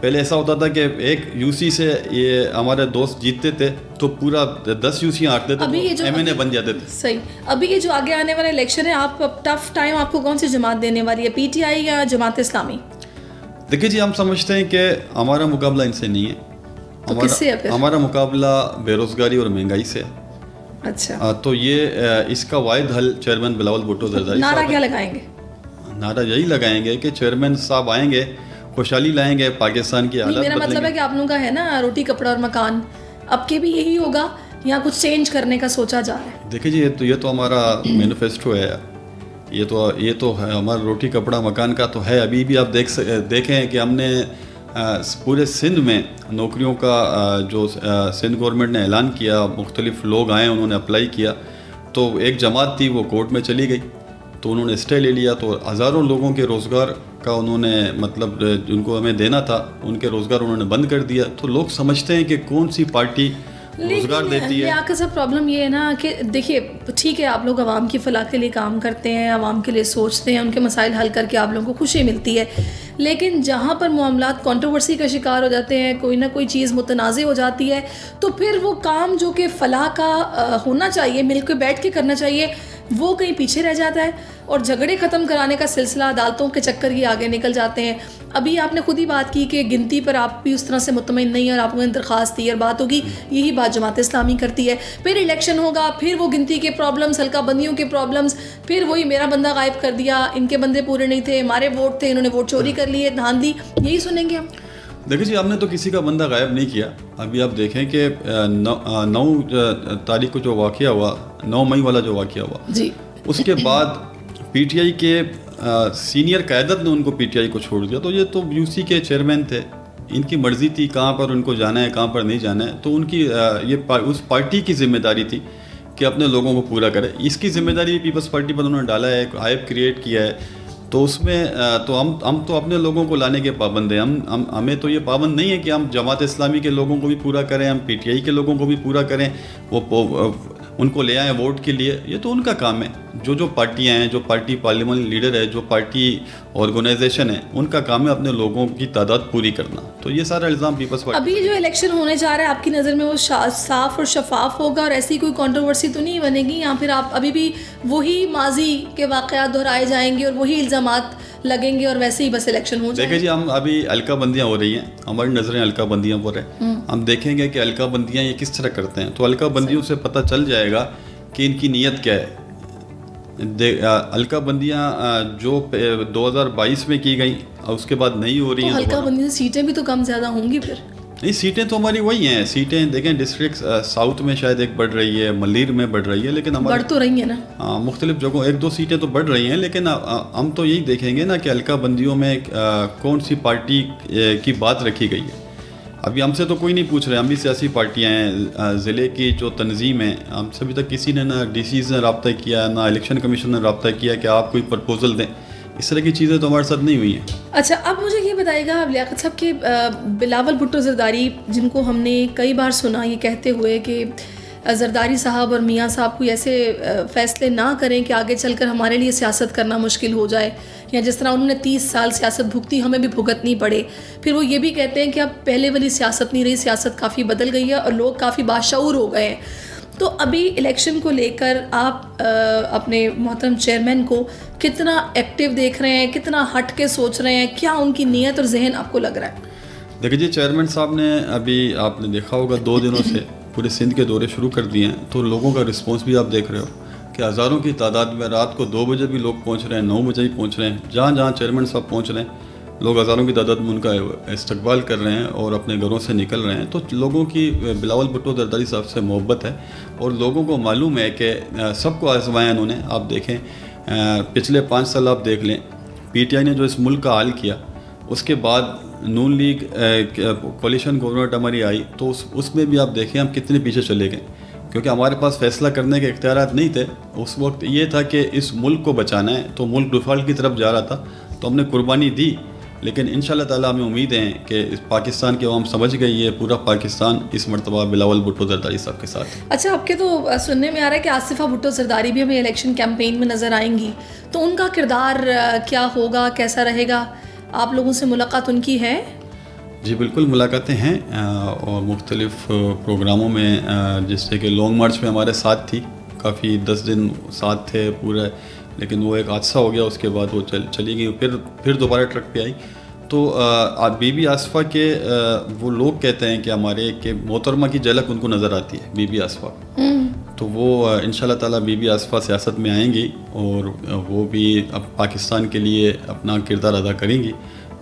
پہلے ایسا ہوتا تھا کہ ایک یو سی سے یہ ہمارے دوست جیتتے تھے تو پورا 10 یو سی آٹتے تھے تو ایم این اے بن جاتے تھے.
صحیح. ابھی یہ جو آگے آنے والا الیکشن ہے, آپ ٹف ٹائم آپ کو کون سی جماعت دینے والی ہے, پی ٹی آئی یا جماعت اسلامی؟
دیکھیے جی, ہم سمجھتے ہیں کہ ہمارا مقابلہ ان سے نہیں ہے.
تو کس سے ہے پھر؟
ہمارا مقابلہ بے روزگاری اور مہنگائی سے.
اچھا.
تو یہ اس کا واحد حل چیئرمین بلاول بھٹو زرداری صاحب.
نعرہ کیا لگائیں گے؟
نعرہ یہی لگائیں گے کہ چیئرمین صاحب آئیں گے, خوشحالی لائیں گے, پاکستان کی حالت.
میرا مطلب ہے کہ آپ لوگوں کا ہے نا روٹی کپڑا اور مکان, اب کے بھی یہی ہوگا یا کچھ چینج کرنے کا سوچا جا رہا ہے؟
دیکھیں جی, یہ تو ہمارا مینیفیسٹو ہے. یہ تو ہے ہمارا روٹی کپڑا مکان کا تو ہے. ابھی بھی آپ دیکھیں کہ ہم نے پورے سندھ میں نوکریوں کا جو سندھ گورنمنٹ نے اعلان کیا، مختلف لوگ آئے، انہوں نے اپلائی کیا، تو ایک جماعت تھی وہ کورٹ میں چلی گئی، تو انہوں نے اسٹے لے لیا، تو ہزاروں لوگوں کے روزگار کا انہوں نے مطلب جن کو ہمیں دینا تھا ان کے روزگار انہوں نے بند کر دیا. تو لوگ سمجھتے ہیں کہ کون سی پارٹی روزگار دیتی ہے.
لیکن صاحب پرابلم یہ ہے نا کہ دیکھیے ٹھیک ہے آپ لوگ عوام کی فلاح کے لیے کام کرتے ہیں، عوام کے لیے سوچتے ہیں، ان کے مسائل حل کر کے آپ لوگوں کو خوشی ملتی ہے، لیکن جہاں پر معاملات کنٹروورسی کا شکار ہو جاتے ہیں، کوئی نہ کوئی چیز متنازع ہو جاتی ہے، تو پھر وہ کام جو کہ فلاح کا ہونا چاہیے، مل کے بیٹھ کے کرنا چاہیے، وہ کہیں پیچھے رہ جاتا ہے اور جھگڑے ختم کرانے کا سلسلہ عدالتوں کے چکر ہی آگے نکل جاتے ہیں. ابھی آپ نے خود ہی بات کی کہ گنتی پر آپ بھی اس طرح سے مطمئن نہیں ہیں اور آپ کو درخواست دی اور بات ہوگی، یہی بات جماعت اسلامی کرتی ہے. پھر الیکشن ہوگا، پھر وہ گنتی کے پرابلمز، حلقہ بندیوں کے پرابلمز، پھر وہی میرا بندہ غائب کر دیا، ان کے بندے پورے نہیں تھے، ہمارے ووٹ تھے، انہوں نے ووٹ چوری کر لیے، دھاندلی، یہی سنیں گے ہم.
دیکھیں جی، ہم نے تو کسی کا بندہ غائب نہیں کیا. ابھی آپ دیکھیں کہ 9 تاریخ کو جو واقعہ ہوا، 9 مئی والا جو واقعہ ہوا
جی،
اس کے بعد پی ٹی آئی کے سینئر قیادت نے ان کو پی ٹی آئی کو چھوڑ دیا. تو یہ تو یو سی کے چیئرمین تھے، ان کی مرضی تھی کہاں پر ان کو جانا ہے کہاں پر نہیں جانا ہے. تو ان کی یہ اس پارٹی کی ذمہ داری تھی کہ اپنے لوگوں کو پورا کرے. اس کی ذمہ داری پیپلز پارٹی پر انہوں نے ڈالا ہے، ایک ہائپ کریٹ کیا ہے. تو اس میں تو ہم تو اپنے لوگوں کو لانے کے پابند ہیں. ہمیں تو یہ پابند نہیں ہے کہ ہم جماعت اسلامی کے لوگوں کو بھی پورا کریں، ہم پی ٹی آئی کے لوگوں کو بھی پورا کریں، وہ ان کو لے آئیں ووٹ کے لیے. یہ تو ان کا کام ہے. جو پارٹیاں ہیں، جو پارٹی پارلیمنٹ لیڈر ہے، جو پارٹی آرگنائزیشن ہے، ان کا کام ہے اپنے لوگوں کی تعداد پوری کرنا. تو یہ سارا الزام پیپلز پارٹی.
ابھی جو الیکشن ہونے جا رہا ہے آپ کی نظر میں وہ صاف اور شفاف ہوگا اور ایسی کوئی کنٹروورسی تو نہیں بنے گی، یا پھر آپ ابھی بھی وہی ماضی کے واقعات دہرائے جائیں گے اور وہی الزامات لگیں گے اور ویسے ہی بس الیکشن ہو جائے؟
دیکھیں جی، ہم ابھی حلقہ بندیاں ہو رہی ہیں، ہماری نظریں حلقہ بندیاں پر ہیں. ہم دیکھیں گے کہ حلقہ بندیاں یہ کس طرح کرتے ہیں. تو حلقہ بندیوں سے پتہ چل جائے گا کہ ان کی نیت کیا ہے. حلقہ بندیاں جو 2022 میں کی گئیں اور اس کے بعد نہیں ہو رہی ہیں.
حلقہ بندی سے سیٹیں بھی تو کم زیادہ ہوں گی. پھر
نہیں، سیٹیں تو ہماری وہی ہیں. سیٹیں دیکھیں ڈسٹرکٹ ساؤتھ میں شاید ایک بڑھ رہی ہے، ملیر میں بڑھ رہی ہے، لیکن
بڑھ تو رہی ہیں نا
مختلف جگہوں 1-2 سیٹیں تو بڑھ رہی ہیں. لیکن ہم تو یہی دیکھیں گے نا کہ حلقہ بندیوں میں کون سی پارٹی کی بات رکھی گئی ہے. ابھی ہم سے تو کوئی نہیں پوچھ رہے، ہم بھی سیاسی پارٹیاں ہیں. ضلع کی جو تنظیم ہے، ہم سے ابھی تک کسی نے نہ ڈی سی نے رابطہ کیا، نہ الیکشن کمیشن نے رابطہ کیا کہ آپ کوئی پرپوزل دیں. اس طرح کی چیزیں تو ہمارے ساتھ نہیں ہوئی ہیں.
اچھا، اب مجھے یہ بتائیے گا لیاقت صاحب کہ بلاول بھٹو زرداری، جن کو ہم نے کئی بار سنا یہ کہتے ہوئے کہ زرداری صاحب اور میاں صاحب کوئی ایسے فیصلے نہ کریں کہ آگے چل کر ہمارے لیے سیاست کرنا مشکل ہو جائے، یا جس طرح انہوں نے 30 سال سیاست بھگتی ہمیں بھی بھگتنی پڑے. پھر وہ یہ بھی کہتے ہیں کہ اب پہلے والی سیاست نہیں رہی، سیاست کافی بدل گئی ہے اور لوگ کافی باشعور ہو گئے ہیں. تو ابھی الیکشن کو لے کر آپ اپنے محترم چیئرمین کو کتنا ایکٹیو دیکھ رہے ہیں، کتنا ہٹ کے سوچ رہے ہیں، کیا ان کی نیت اور ذہن آپ کو لگ رہا ہے؟
دیکھیے جی، چیئرمین صاحب نے ابھی آپ نے دیکھا ہوگا 2 دنوں سے پورے سندھ کے دورے شروع کر دیے ہیں. تو لوگوں کا رسپانس بھی آپ دیکھ رہے ہو کہ ہزاروں کی تعداد میں رات کو 2 بجے بھی لوگ پہنچ رہے ہیں، 9 بجے ہی پہنچ رہے ہیں. جہاں جہاں چیئرمین صاحب پہنچ رہے ہیں، لوگ ہزاروں کی تعداد میں ان کا استقبال کر رہے ہیں اور اپنے گھروں سے نکل رہے ہیں. تو لوگوں کی بلاول بھٹو زرداری صاحب سے محبت ہے اور لوگوں کو معلوم ہے کہ سب کو آزمایا انہوں نے. آپ دیکھیں پچھلے 5 سال آپ دیکھ لیں، پی ٹی آئی نے جو اس ملک کا حال کیا، اس کے بعد نون لیگ کولیشن گورنمنٹ ہماری آئی، تو اس میں بھی آپ دیکھیں ہم کتنے پیچھے چلے گئے، کیونکہ ہمارے پاس فیصلہ کرنے کے اختیارات نہیں تھے. اس وقت یہ تھا کہ اس ملک کو بچانا ہے، تو ملک ڈیفالٹ کی طرف جا رہا تھا، تو ہم نے قربانی دی. لیکن انشاءاللہ تعالیٰ ہمیں امید ہیں کہ اس پاکستان کی عوام سمجھ گئی ہے، پورا پاکستان اس مرتبہ بلاول بھٹو زرداری صاحب کے ساتھ.
اچھا، آپ کے تو سننے میں آ رہا ہے کہ آصفہ بھٹو زرداری بھی ہمیں الیکشن کیمپین میں نظر آئیں گی، تو ان کا کردار کیا ہوگا، کیسا رہے گا؟ آپ لوگوں سے ملاقات ان کی ہے؟
جی بالکل، ملاقاتیں ہیں اور مختلف پروگراموں میں، جس سے کہ لانگ مارچ میں ہمارے ساتھ تھی، کافی 10 دن ساتھ تھے پورے. لیکن وہ ایک حادثہ ہو گیا، اس کے بعد وہ چلی گئی، پھر دوبارہ ٹرک پہ آئی. تو بی بی آصفہ کے وہ لوگ کہتے ہیں کہ ہمارے کہ محترمہ کی جھلک ان کو نظر آتی ہے، بی بی آصفہ. تو وہ انشاءاللہ تعالیٰ بی بی آصفہ سیاست میں آئیں گی اور وہ بھی اب پاکستان کے لیے اپنا کردار ادا کریں گی،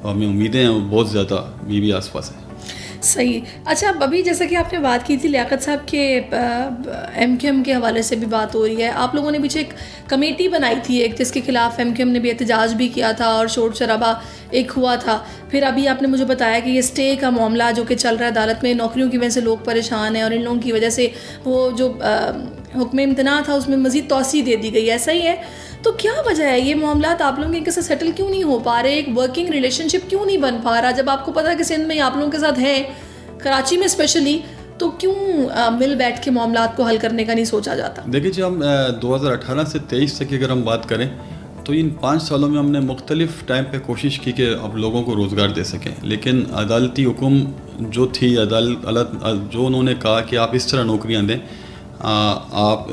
اور ہمیں امیدیں ہیں بہت زیادہ بی بی آصفہ سے.
صحیح. اچھا ابھی جیسا کہ آپ نے بات کی تھی لیاقت صاحب کے ایم کیو ایم کے حوالے سے بھی بات ہو رہی ہے, آپ لوگوں نے پیچھے ایک کمیٹی بنائی تھی ایک جس کے خلاف ایم کیو ایم نے بھی احتجاج بھی کیا تھا اور شور شرابہ ایک ہوا تھا. پھر ابھی آپ نے مجھے بتایا کہ یہ اسٹے کا معاملہ جو کہ چل رہا ہے عدالت میں, نوکریوں کی وجہ سے لوگ پریشان ہیں اور ان لوگوں کی وجہ سے وہ جو حکم امتناع تھا اس میں مزید توسیع دے دی گئی, ایسا ہی ہے. تو کیا وجہ ہے یہ معاملات آپ لوگوں کے ساتھ سیٹل کیوں نہیں ہو پا رہے, ایک ورکنگ ریلیشن شپ کیوں نہیں بن پا رہا, جب آپ کو پتا کہ سندھ میں آپ لوگوں کے ساتھ ہیں, کراچی میں اسپیشلی, تو کیوں مل بیٹھ کے معاملات کو حل کرنے کا نہیں سوچا جاتا؟
دیکھیے جی, ہم 2018 سے 23 تک اگر ہم بات کریں تو ان 5 سالوں میں ہم نے مختلف ٹائم پہ کوشش کی کہ اب لوگوں کو روزگار دے سکیں, لیکن عدالتی حکم جو تھی عدالت جو انہوں نے کہا کہ آپ اس طرح نوکریاں دیں, آپ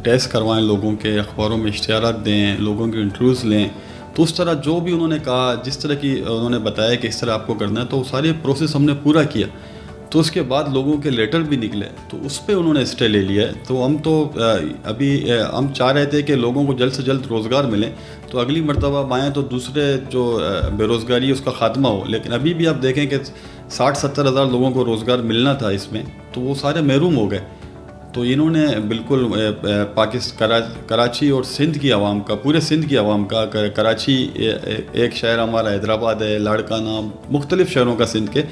ٹیسٹ کروائیں لوگوں کے, اخباروں میں اشتہارات دیں, لوگوں کے انٹرویوز لیں, تو اس طرح جو بھی انہوں نے کہا, جس طرح کی انہوں نے بتایا کہ اس طرح آپ کو کرنا ہے, تو سارے پروسیس ہم نے پورا کیا. تو اس کے بعد لوگوں کے لیٹر بھی نکلے تو اس پہ انہوں نے اسٹے لے لیا ہے. تو ہم تو ابھی ہم چاہ رہے تھے کہ لوگوں کو جلد سے جلد روزگار ملے, تو اگلی مرتبہ ہم آئیں تو دوسرے جو بے روزگاری ہے اس کا خاتمہ ہو. لیکن ابھی بھی آپ دیکھیں کہ 60-70 ہزار لوگوں کو روزگار ملنا تھا اس میں, تو وہ سارے محروم ہو گئے. تو انہوں نے بالکل کراچی اور سندھ کی عوام کا, پورے سندھ کی عوام کا, کراچی ایک شہر ہمارا, حیدرآباد ہے, لاڑکانہ, مختلف شہروں کا سندھ کے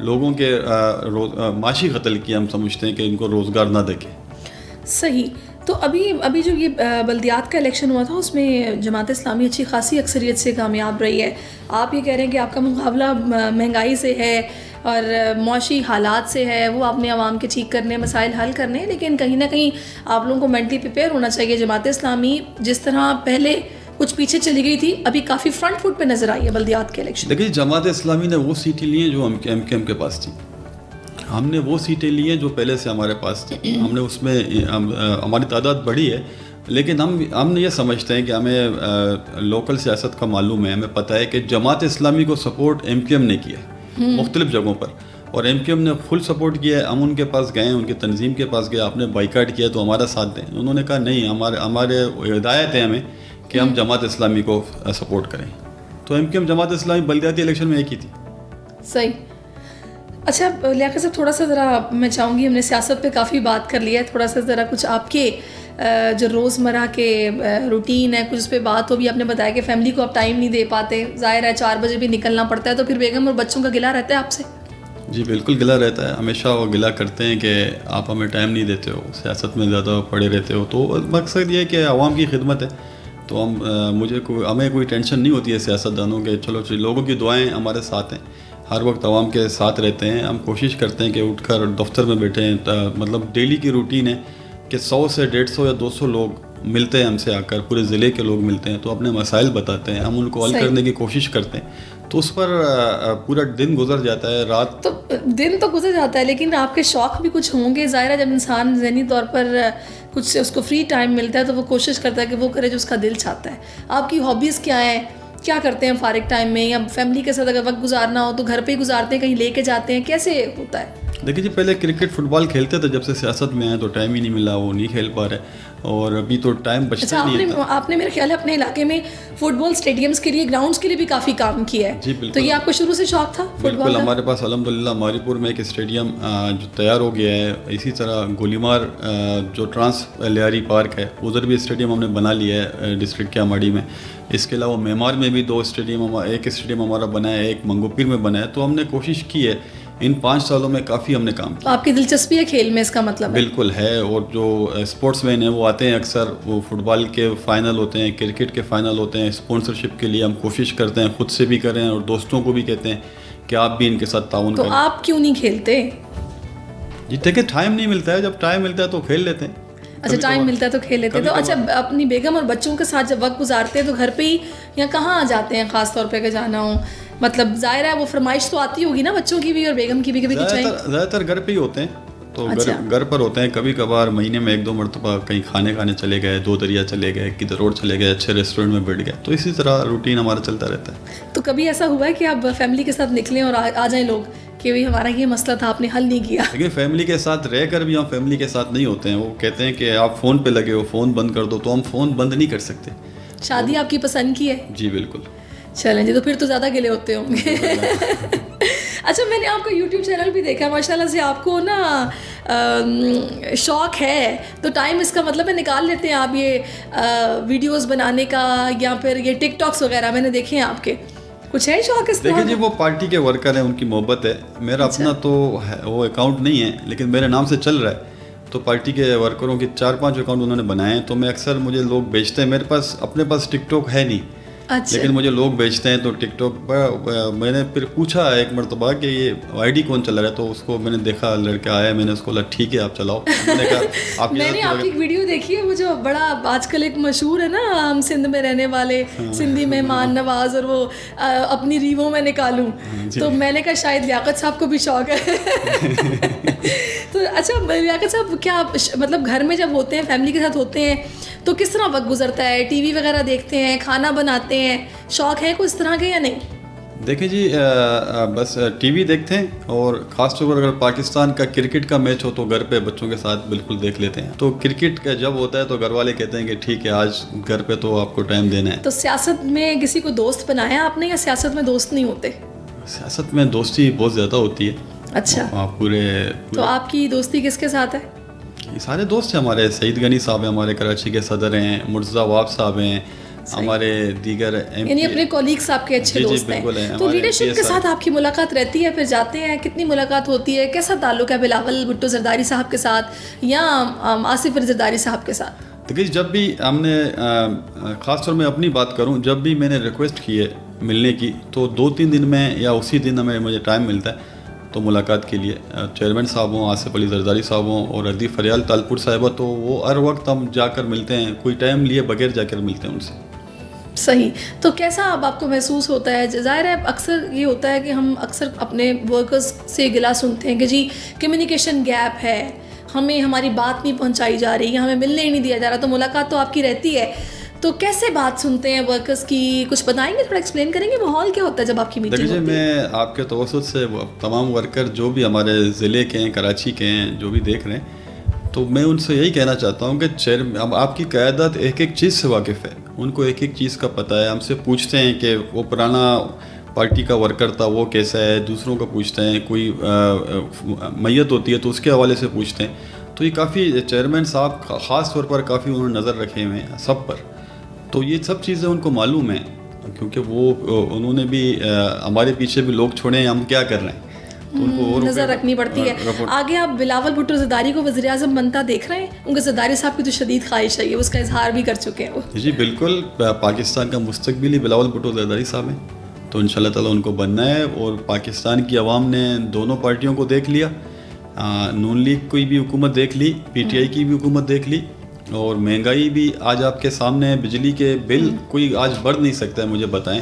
لوگوں کے معاشی قتل کیا. ہم سمجھتے ہیں کہ ان کو روزگار نہ دے کے.
صحیح. تو ابھی جو یہ بلدیات کا الیکشن ہوا تھا اس میں جماعت اسلامی اچھی خاصی اکثریت سے کامیاب رہی ہے. آپ یہ کہہ رہے ہیں کہ آپ کا مقابلہ مہنگائی سے ہے اور معاشی حالات سے ہے, وہ آپ نے عوام کے ٹھیک کرنے, مسائل حل کرنے, لیکن کہیں نہ کہیں آپ لوگوں کو مینٹلی پریپیئر ہونا چاہیے. جماعت اسلامی جس طرح پہلے کچھ پیچھے چلی گئی تھی, ابھی کافی فرنٹ فٹ پہ نظر آئی ہے بلدیات کے الیکشن.
دیکھیے جماعت اسلامی نے وہ سیٹیں لی ہیں جو ایم کیو ایم کے پاس تھی, ہم نے وہ سیٹیں لی ہیں جو پہلے سے ہمارے پاس تھی. ہم نے اس میں ہماری تعداد بڑھی ہے, لیکن ہم یہ سمجھتے ہیں کہ ہمیں لوکل سیاست کا معلوم ہے, ہمیں پتہ ہے کہ جماعت اسلامی کو سپورٹ ایم کیو ایم نے کیا مختلف جگہوں پر, اور ایم کیو ایم نے فل سپورٹ کیا ہے. ہم ان کے پاس گئے, ان کی تنظیم کے پاس گئے, آپ نے بائیکاٹ کیا تو ہمارا ساتھ دیں. انہوں نے کہا نہیں, ہمارے ہدایت ہے ہمیں کہ ہم جماعت اسلامی کو سپورٹ کریں. تو M Q M Jamaat Islami بلدیاتی الیکشن میں ایک ہی تھی.
صحیح. اچھا لیاقت صاحب, تھوڑا سا ذرا میں چاہوں گی, ہم نے سیاست پہ کافی بات کر لی ہے, تھوڑا سا ذرا کچھ آپ کے جو روزمرہ کے روٹین ہے کچھ اس پہ بات ہو. بھی آپ نے بتایا کہ فیملی کو آپ ٹائم نہیں دے پاتے, ظاہر ہے 4 بجے بھی نکلنا پڑتا ہے, تو پھر بیگم اور بچوں کا گلہ رہتا ہے آپ سے؟
جی بالکل گلہ رہتا ہے, ہمیشہ وہ گلہ کرتے ہیں کہ آپ ہمیں ٹائم نہیں دیتے ہو, سیاست میں زیادہ پڑے رہتے ہو. تو مقصد یہ ہے کہ عوام کی خدمت ہے, تو ہمیں کوئی ٹینشن نہیں ہوتی ہے سیاست دانوں کے. چلو لوگوں کی دعائیں ہمارے ساتھ ہیں, ہر وقت عوام کے ساتھ رہتے ہیں. ہم کوشش کرتے ہیں کہ اٹھ کر دفتر میں بیٹھیں, مطلب ڈیلی کی روٹین ہے کہ 100 سے 150 یا 200 لوگ ملتے ہیں ہم سے آ کر, پورے ضلع کے لوگ ملتے ہیں, تو اپنے مسائل بتاتے ہیں, ہم ان کو حل کرنے کی کوشش کرتے ہیں. تو اس پر پورا دن گزر جاتا ہے, رات
تو دن تو گزر جاتا ہے, لیکن آپ کے شوق بھی کچھ ہوں گے. ظاہر ہے جب انسان ذہنی طور پر کچھ اس کو فری ٹائم ملتا ہے تو وہ کوشش کرتا ہے کہ وہ کرے جو اس کا دل چاہتا ہے. آپ کی ہابیز کیا ہیں, کیا کرتے ہیں فارغ ٹائم میں, یا فیملی کے ساتھ اگر وقت گزارنا ہو تو گھر پہ ہی گزارتے ہیں, کہیں لے کے جاتے ہیں, کیسے ہوتا ہے؟
دیکھیے جی, پہلے کرکٹ فٹ بال کھیلتے تھے, جب سے سیاست میں آئے تو ٹائم ہی نہیں ملا, وہ نہیں کھیل پا رہے, اور ابھی تو ٹائم بچتا نہیں ہے.
آپ نے میرے خیال ہے اپنے علاقے میں فٹ بال اسٹیڈیمس کے لیے, گراؤنڈس کے لیے بھی کافی کام کیا ہے.
جی بالکل.
تو یہ آپ کو شروع سے شوق تھا فٹ بال کا؟
بالکل, ہمارے پاس الحمدللہ ماری پور میں ایک اسٹیڈیم جو تیار ہو گیا ہے. اسی طرح گولیمار جو ٹرانس لیاری پارک ہے, ادھر بھی اسٹیڈیم ہم نے بنا لیا ہے ڈسٹرکٹ کے اماڑی میں. اس کے علاوہ میمار میں بھی 2 اسٹیڈیم, ایک اسٹیڈیم ہمارا بنا ہے, ایک منگو پیر میں بنا ہے. تو ہم نے کوشش کی ہے, ان 5 سالوں میں کافی ہم نے کام کیا.
آپ کی دلچسپی ہے کھیل میں, اس کا مطلب ہے؟
بالکل ہے, اور جو اسپورٹس مین ہیں وہ آتے ہیں اکثر, وہ فٹ بال کے فائنل ہوتے ہیں, کرکٹ کے فائنل ہوتے ہیں. اسپانسرشپ کے لیے ہم کوشش کرتے ہیں, خود سے بھی کریں اور دوستوں کو بھی کہتے ہیں کہ آپ بھی ان کے ساتھ تعاون کریں.
تو آپ کیوں نہیں کھیلتے؟
جی دیکھیں ٹائم نہیں ملتا ہے, جب ٹائم ملتا ہے تو کھیل لیتے ہیں.
اچھا ٹائم ملتا ہے تو کھیل لیتے. تو اچھا اپنی بیگم اور بچوں کے ساتھ جب وقت گزارتے ہیں تو گھر پہ ہی یا کہاں آ جاتے ہیں خاص طور پہ کہ جانا ہو؟ مطلب ظاہر ہے وہ فرمائش تو آتی ہوگی نا بچوں کی بھی اور بیگم کی بھی, کبھی
زیادہ تر گھر پہ ہی ہوتے ہیں, تو گھر پر ہوتے ہیں. کبھی کبھار مہینے میں 1-2 مرتبہ کہیں کھانے چلے گئے, 2 دریا چلے گئے, کدھر روڈ چلے گئے, اچھے ریسٹورینٹ میں بیٹھ گئے. تو اسی طرح روٹین ہمارا چلتا رہتا ہے.
تو کبھی ایسا ہوا ہے کہ آپ فیملی کے ساتھ نکلیں اور آ جائیں لوگ کہ بھائی ہمارا یہ مسئلہ تھا آپ نے حل نہیں کیا؟
لیکن فیملی کے ساتھ رہ کر بھی ہم فیملی کے ساتھ نہیں ہوتے ہیں. وہ کہتے ہیں کہ آپ فون پہ لگے ہو, فون بند کر دو, تو ہم فون بند نہیں کر سکتے.
شادی آپ کی پسند کی ہے؟
جی بالکل.
چلیں جی, تو پھر تو زیادہ گلے ہوتے ہوں گے. اچھا میں نے آپ کا یوٹیوب چینل بھی دیکھا ہے, ماشاء اللہ سے آپ کو نا شوق ہے تو ٹائم اس کا مطلب ہے نکال لیتے ہیں آپ یہ ویڈیوز بنانے کا یا پھر یہ ٹک ٹاکس وغیرہ میں نے دیکھے ہیں آپ کے, کچھ ہے شوق اس طرح؟
دیکھیں جی وہ پارٹی کے ورکر ہیں, ان کی محبت ہے. میرا اپنا تو وہ اکاؤنٹ نہیں ہے لیکن میرے نام سے چل رہا ہے. تو پارٹی کے ورکروں کے 4-5 اکاؤنٹ انہوں نے بنائے ہیں, تو میں اکثر مجھے لوگ بیچتے ہیں. میرے پاس اپنے پاس ٹک ٹاک ہے نہیں, لیکن مجھے لوگ بیچتے ہیں. تو ٹک ٹاک پر میں نے پھر پوچھا ایک مرتبہ کہ یہ آئی ڈی کون چلا رہا ہے, تو اس کو میں نے دیکھا لڑکا آیا, میں نے اس کو بولا ٹھیک ہے آپ چلاؤ. میں نے کہا
میں نے آپ کی ایک ویڈیو دیکھی ہے وہ جو بڑا آج کل ایک مشہور ہے نا, ہم سندھ میں رہنے والے سندھی مہمان نواز, اور وہ اپنی ریووں میں نکالوں, تو میں نے کہا شاید لیاقت صاحب کو بھی شوق ہے. تو اچھا لیاقت صاحب کیا مطلب گھر میں جب ہوتے ہیں فیملی کے ساتھ ہوتے ہیں تو کس طرح وقت گزرتا ہے؟ ٹی وی وغیرہ دیکھتے ہیں, کھانا بناتے ہیں, شوق ہے کوئی اس طرح کے یا نہیں؟
دیکھیں جی بس ٹی وی دیکھتے ہیں, اور خاص طور پر اگر پاکستان کا کرکٹ کا میچ ہو تو گھر پہ بچوں کے ساتھ بالکل دیکھ لیتے ہیں. تو کرکٹ کا جب ہوتا ہے تو گھر والے کہتے ہیں کہ ٹھیک ہے آج گھر پہ تو آپ کو ٹائم دینا ہے.
تو سیاست میں کسی کو دوست بنایا آپ نے یا سیاست میں دوست نہیں ہوتے؟
سیاست میں دوستی بہت زیادہ ہوتی ہے.
اچھا
پورے
تو آپ کی دوستی کس کے ساتھ ہے؟
سارے دوست ہیں ہمارے. سعید غنی صاحب ہیں ہمارے کراچی کے صدر ہیں, مرتضیٰ واب صاحب ہیں, ہمارے دیگر
یعنی اپنے کولیگس آپ کے اچھے دوست ہیں. تو لیڈرشپ کے ساتھ آپ کی ملاقات رہتی ہے, پھر جاتے ہیں, کتنی ملاقات ہوتی ہے, کیسا تعلق ہے بلاول بھٹو زرداری صاحب کے ساتھ یا آصف علی زرداری صاحب کے ساتھ؟
دیکھیے جب بھی ہم نے خاص طور میں اپنی بات کروں, جب بھی میں نے ریکویسٹ کی ہے ملنے کی تو 2-3 دن میں یا اسی دن مجھے ٹائم ملتا ہے تو ملاقات کے لیے. چیئرمین صاحب ہوں, آصف علی زرداری صاحب ہوں, اور ردیف فریال تالپور صاحبہ, تو وہ ہر وقت ہم جا کر ملتے ہیں, کوئی ٹائم لیے بغیر جا کر ملتے ہیں ان سے.
صحیح. تو کیسا اب آپ کو محسوس ہوتا ہے؟ ظاہر ہے اکثر یہ ہوتا ہے کہ ہم اکثر اپنے ورکرز سے گلا سنتے ہیں کہ جی کمیونیکیشن گیپ ہے, ہمیں ہماری بات نہیں پہنچائی جا رہی, ہمیں ملنے ہی نہیں دیا جا رہا. تو ملاقات تو آپ کی رہتی ہے, تو کیسے بات سنتے ہیں ورکرز کی؟ کچھ بتائیں گے, تھوڑا ایکسپلین کریں گے ماحول کیا ہوتا ہے جب آپ کی میٹنگ ہوتی ہے؟
میں آپ کے توسط سے تمام ورکر جو بھی ہمارے ضلع کے ہیں, کراچی کے ہیں, جو بھی دیکھ رہے ہیں, تو میں ان سے یہی کہنا چاہتا ہوں کہ اب آپ کی قیادت ایک ایک چیز سے واقف ہے, ان کو ایک ایک چیز کا پتہ ہے. ہم سے پوچھتے ہیں کہ وہ پرانا پارٹی کا ورکر تھا وہ کیسا ہے, دوسروں کا پوچھتے ہیں, کوئی میت ہوتی ہے تو اس کے حوالے سے پوچھتے ہیں. تو یہ کافی چیئرمین صاحب خاص طور پر کافی انہوں نے نظر رکھے ہوئے ہیں سب پر. تو یہ سب چیزیں ان کو معلوم ہیں, کیونکہ انہوں نے بھی ہمارے پیچھے بھی لوگ چھوڑے ہیں, ہم کیا کر رہے ہیں, تو ان کو
نظر رکھنی پڑتی ہے. آگے آپ بلاول بھٹو زرداری کو وزیر اعظم بنتا دیکھ رہے ہیں؟ ان کے زرداری صاحب کی تو شدید خواہش ہے, اس کا اظہار بھی کر چکے ہیں وہ.
جی بالکل, پاکستان کا مستقبلی بلاول بھٹو زرداری صاحب ہیں, تو ان شاء اللہ تعالیٰ ان کو بننا ہے. اور پاکستان کی عوام نے دونوں پارٹیوں کو دیکھ لیا, نون لیگ کی بھی حکومت دیکھ لی, پی ٹی آئی کی بھی حکومت دیکھ لی, اور مہنگائی بھی آج آپ کے سامنے. بجلی کے بل کوئی آج بڑھ نہیں سکتا ہے, مجھے بتائیں.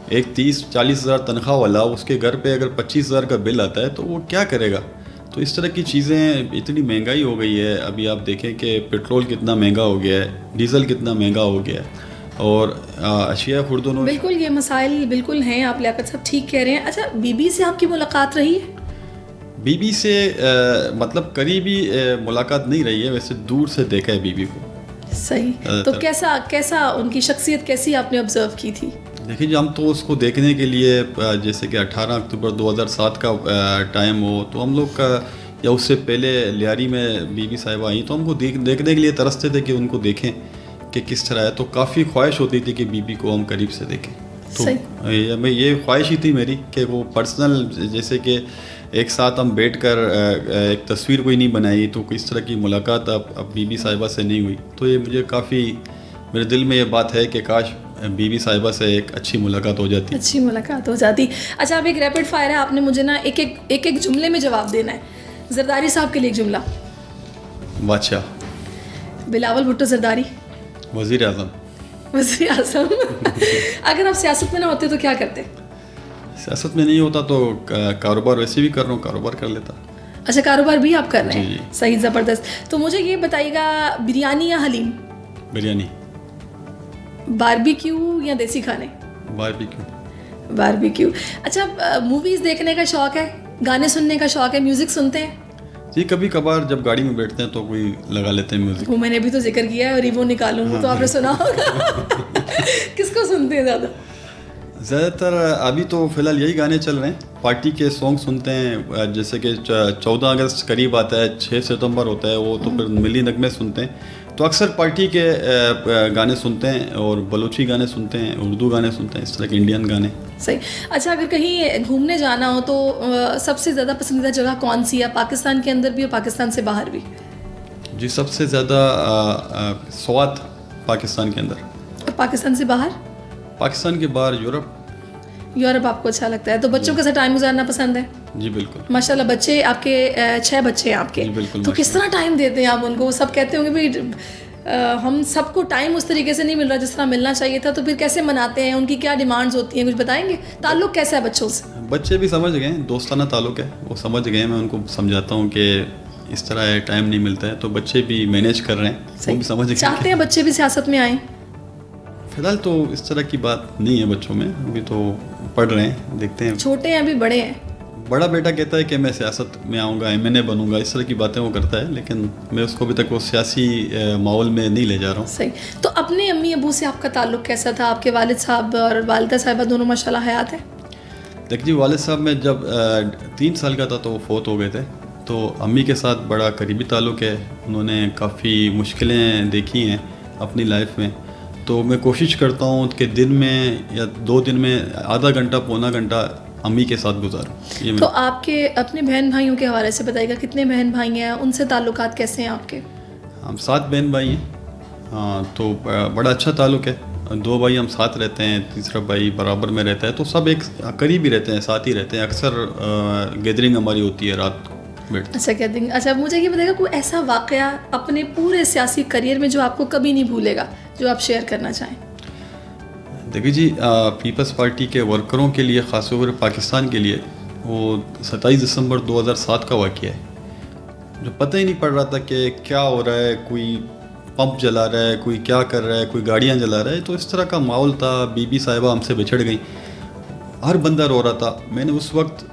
ایک 30-40 ہزار تنخواہ والا, اس کے گھر پہ اگر 25 ہزار کا بل آتا ہے تو وہ کیا کرے گا؟ تو اس طرح کی چیزیں, اتنی مہنگائی ہو گئی ہے. ابھی آپ دیکھیں کہ پیٹرول کتنا مہنگا ہو گیا ہے, ڈیزل کتنا مہنگا ہو گیا ہے, اور اشیاء خوردونوش.
بالکل یہ مسائل بالکل ہیں, آپ لیاقت صاحب ٹھیک کہہ رہے ہیں. اچھا بی بی سے آپ کی ملاقات رہی ہے؟
بی بی سے مطلب قریبی ملاقات نہیں رہی ہے, ویسے دور سے دیکھا ہے بی بی کو.
صحیح. تو کیسا ان کی شخصیت کیسی آپ نے آبزرو کی تھی؟
دیکھیں جی ہم تو اس کو دیکھنے کے لیے جیسے کہ 18 اکتوبر 2007 کا ٹائم ہو تو ہم لوگ کا, یا اس سے پہلے لیاری میں بی بی صاحبہ آئیں تو ہم کو دیکھنے کے لیے ترستے تھے کہ ان کو دیکھیں کہ کس طرح ہے. تو کافی خواہش ہوتی تھی کہ بی بی کو ہم قریب سے دیکھیں. تو یہ خواہش ہی تھی میری کہ وہ پرسنل, جیسے کہ ایک ساتھ ہم بیٹھ کر ایک تصویر کوئی نہیں بنائی, تو اس طرح کی ملاقات اب بی بی صاحبہ سے نہیں ہوئی. تو یہ مجھے کافی, میرے دل میں یہ بات ہے کہ کاش بی بی صاحبہ سے ایک اچھی ملاقات ہو جاتی.
اچھا اب ایک ریپڈ فائر ہے, آپ نے مجھے نا ایک جملے میں جواب دینا ہے. زرداری صاحب کے لیے ایک جملہ.
بادشاہ.
بلاول بھٹو زرداری.
وزیر اعظم.
اگر آپ سیاست میں نہ ہوتے تو کیا کرتے؟
سیاست میں نہیں ہوتا تو کاروبار ویسے بھی کر رہا ہوں, کاروبار کر لیتا.
اچھا کاروبار بھی آپ کر رہے ہیں؟
جی.
صحیح, زبردست. تو مجھے یہ بتائیے گا, بریانی یا حلیم؟
بریانی.
باربیکیو یا دیسی کھانے؟ باربیکیو. اچھا موویز دیکھنے کا شوق ہے, گانے سننے کا شوق ہے, میوزک سنتے ہیں؟
جی کبھی کبھار جب گاڑی میں بیٹھتے ہیں تو کوئی لگا لیتے ہیں میوزک.
میں نے بھی تو ذکر کیا ہے, ریوو نکالوں تو آپ نے سنا ہوگا. کس کو سنتے ہیں زیادہ؟
زیادہ تر ابھی تو فی الحال یہی گانے چل رہے ہیں, پارٹی کے سانگ سنتے ہیں, جیسے کہ 14 اگست قریب آتا ہے, 6 ستمبر ہوتا ہے, وہ تو پھر ملی نغمے سنتے ہیں. تو اکثر پارٹی کے گانے سنتے ہیں, اور بلوچی گانے سنتے ہیں, اردو گانے سنتے ہیں, اس طرح کے انڈین گانے.
صحیح. اچھا, اگر کہیں گھومنے جانا ہو تو سب سے زیادہ پسندیدہ جگہ کون سی ہے, پاکستان کے اندر بھی اور پاکستان سے باہر بھی؟
جی, سب سے زیادہ سوات پاکستان کے اندر.
اور پاکستان سے باہر؟
پاکستان کے باہر یورپ.
یورپ آپ کو اچھا لگتا ہے, تو بچوں کے ساتھ ٹائم گزارنا پسند ہے؟
جی بالکل.
ماشاء اللہ, بچے آپ کے 6 بچے ہیں آپ کے, تو کس طرح ٹائم دیتے ہیں آپ ان کو؟ سب کہتے ہوں گے بھائی ہم سب کو ٹائم اس طریقے سے نہیں مل رہا جس طرح ملنا چاہیے تھا, تو پھر کیسے مناتے ہیں, ان کی کیا ڈیمانڈز ہوتی ہیں, کچھ بتائیں گے؟ تعلق کیسا ہے بچوں سے؟
بچے بھی سمجھ گئے ہیں, دوستانہ تعلق ہے, وہ سمجھ گئے ہیں. میں ان کو سمجھاتا ہوں کہ اس طرح ٹائم نہیں ملتا ہے, تو بچے بھی مینیج کر رہے ہیں, وہ بھی سمجھ گئے.
چاہتے ہیں بچے بھی سیاست میں آئیں؟
فی الحال تو اس طرح کی بات نہیں ہے بچوں میں, ابھی تو پڑھ رہے ہیں, دیکھتے ہیں.
چھوٹے ہیں ابھی, بڑے ہیں؟
بڑا بیٹا کہتا ہے کہ میں سیاست میں آؤں گا, MNA بنوں گا, اس طرح کی باتیں وہ کرتا ہے, لیکن میں اس کو ابھی تک وہ سیاسی ماحول میں نہیں لے جا رہا ہوں.
صحیح. تو اپنے امی ابو سے آپ کا تعلق کیسا تھا؟ آپ کے والد صاحب اور والدہ صاحبہ دونوں ماشاء اللہ حیات ہیں؟
دیکھ جی, والد صاحب میں جب 3 سال کا تھا تو وہ فوت ہو گئے تھے. تو امی کے ساتھ بڑا قریبی تعلق ہے, انہوں نے کافی مشکلیں دیکھی ہیں اپنی لائف میں. تو میں کوشش کرتا ہوں کہ دن میں یا 2 دن میں آدھا گھنٹہ پونا گھنٹہ امی کے ساتھ گزاروں.
تو آپ کے اپنے بہن بھائیوں کے حوالے سے بتائیے گا, کتنے بہن بھائی ہیں, ان سے تعلقات کیسے ہیں آپ کے؟
ہم 7 بہن بھائی ہیں. ہاں, تو بڑا اچھا تعلق ہے. 2 بھائی ہم ساتھ رہتے ہیں, تیسرا بھائی برابر میں رہتا ہے, تو سب ایک قریب ہی رہتے ہیں, ساتھ ہی رہتے ہیں. اکثر گیدرنگ ہماری ہوتی ہے رات بیٹھ.
اچھا گیدرنگ. اچھا, مجھے یہ بتائیے گا کوئی ایسا واقعہ اپنے پورے سیاسی کریئر میں جو آپ کو کبھی نہیں بھولے گا, جو آپ شیئر کرنا چاہیں؟
دیکھیے جی, پیپلز پارٹی کے ورکروں کے لیے, خاص طور پر پاکستان کے لیے, وہ 27 دسمبر 2007 کا واقعہ ہے, جو پتہ ہی نہیں پڑ رہا تھا کہ کیا ہو رہا ہے. کوئی پمپ جلا رہا ہے, کوئی کیا کر رہا ہے, کوئی گاڑیاں جلا رہا ہے. تو اس طرح کا ماحول تھا. بی بی صاحبہ ہم سے بچھڑ گئیں, ہر بندہ رو رہا تھا. میں نے اس وقت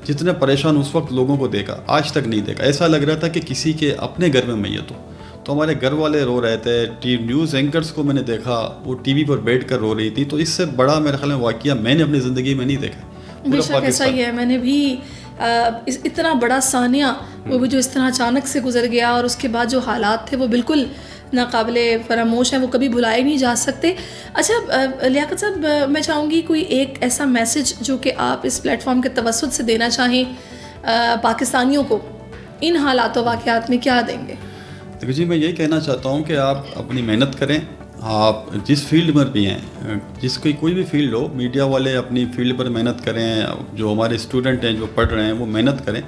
جتنے پریشان اس وقت لوگوں کو دیکھا, آج تک نہیں دیکھا. ایسا لگ رہا تھا کہ کسی کے اپنے گھر میں میت ہو. تو ہمارے گھر والے رو رہے تھے, نیوز اینکرز کو میں نے دیکھا وہ ٹی وی پر بیٹھ کر رو رہی تھی. تو اس سے بڑا میرے خیال میں واقعہ میں نے اپنی زندگی میں نہیں دیکھا.
بے شک ایسا ہی ہے. میں نے بھی اتنا بڑا ثانیہ, وہ بھی جو اس طرح اچانک سے گزر گیا, اور اس کے بعد جو حالات تھے وہ بالکل ناقابل فراموش ہیں, وہ کبھی بھلائے نہیں جا سکتے. اچھا لیاقت صاحب, میں چاہوں گی کوئی ایک ایسا میسج جو کہ آپ اس پلیٹ فارم کے توسط سے دینا چاہیں پاکستانیوں کو ان حالات و واقعات میں, کیا دیں گے؟
دیکھو جی, میں یہی کہنا چاہتا ہوں کہ آپ اپنی محنت کریں. آپ جس فیلڈ میں بھی ہیں, جس کوئی بھی فیلڈ ہو, میڈیا والے اپنی فیلڈ پر محنت کریں. جو ہمارے اسٹوڈنٹ ہیں جو پڑھ رہے ہیں وہ محنت کریں.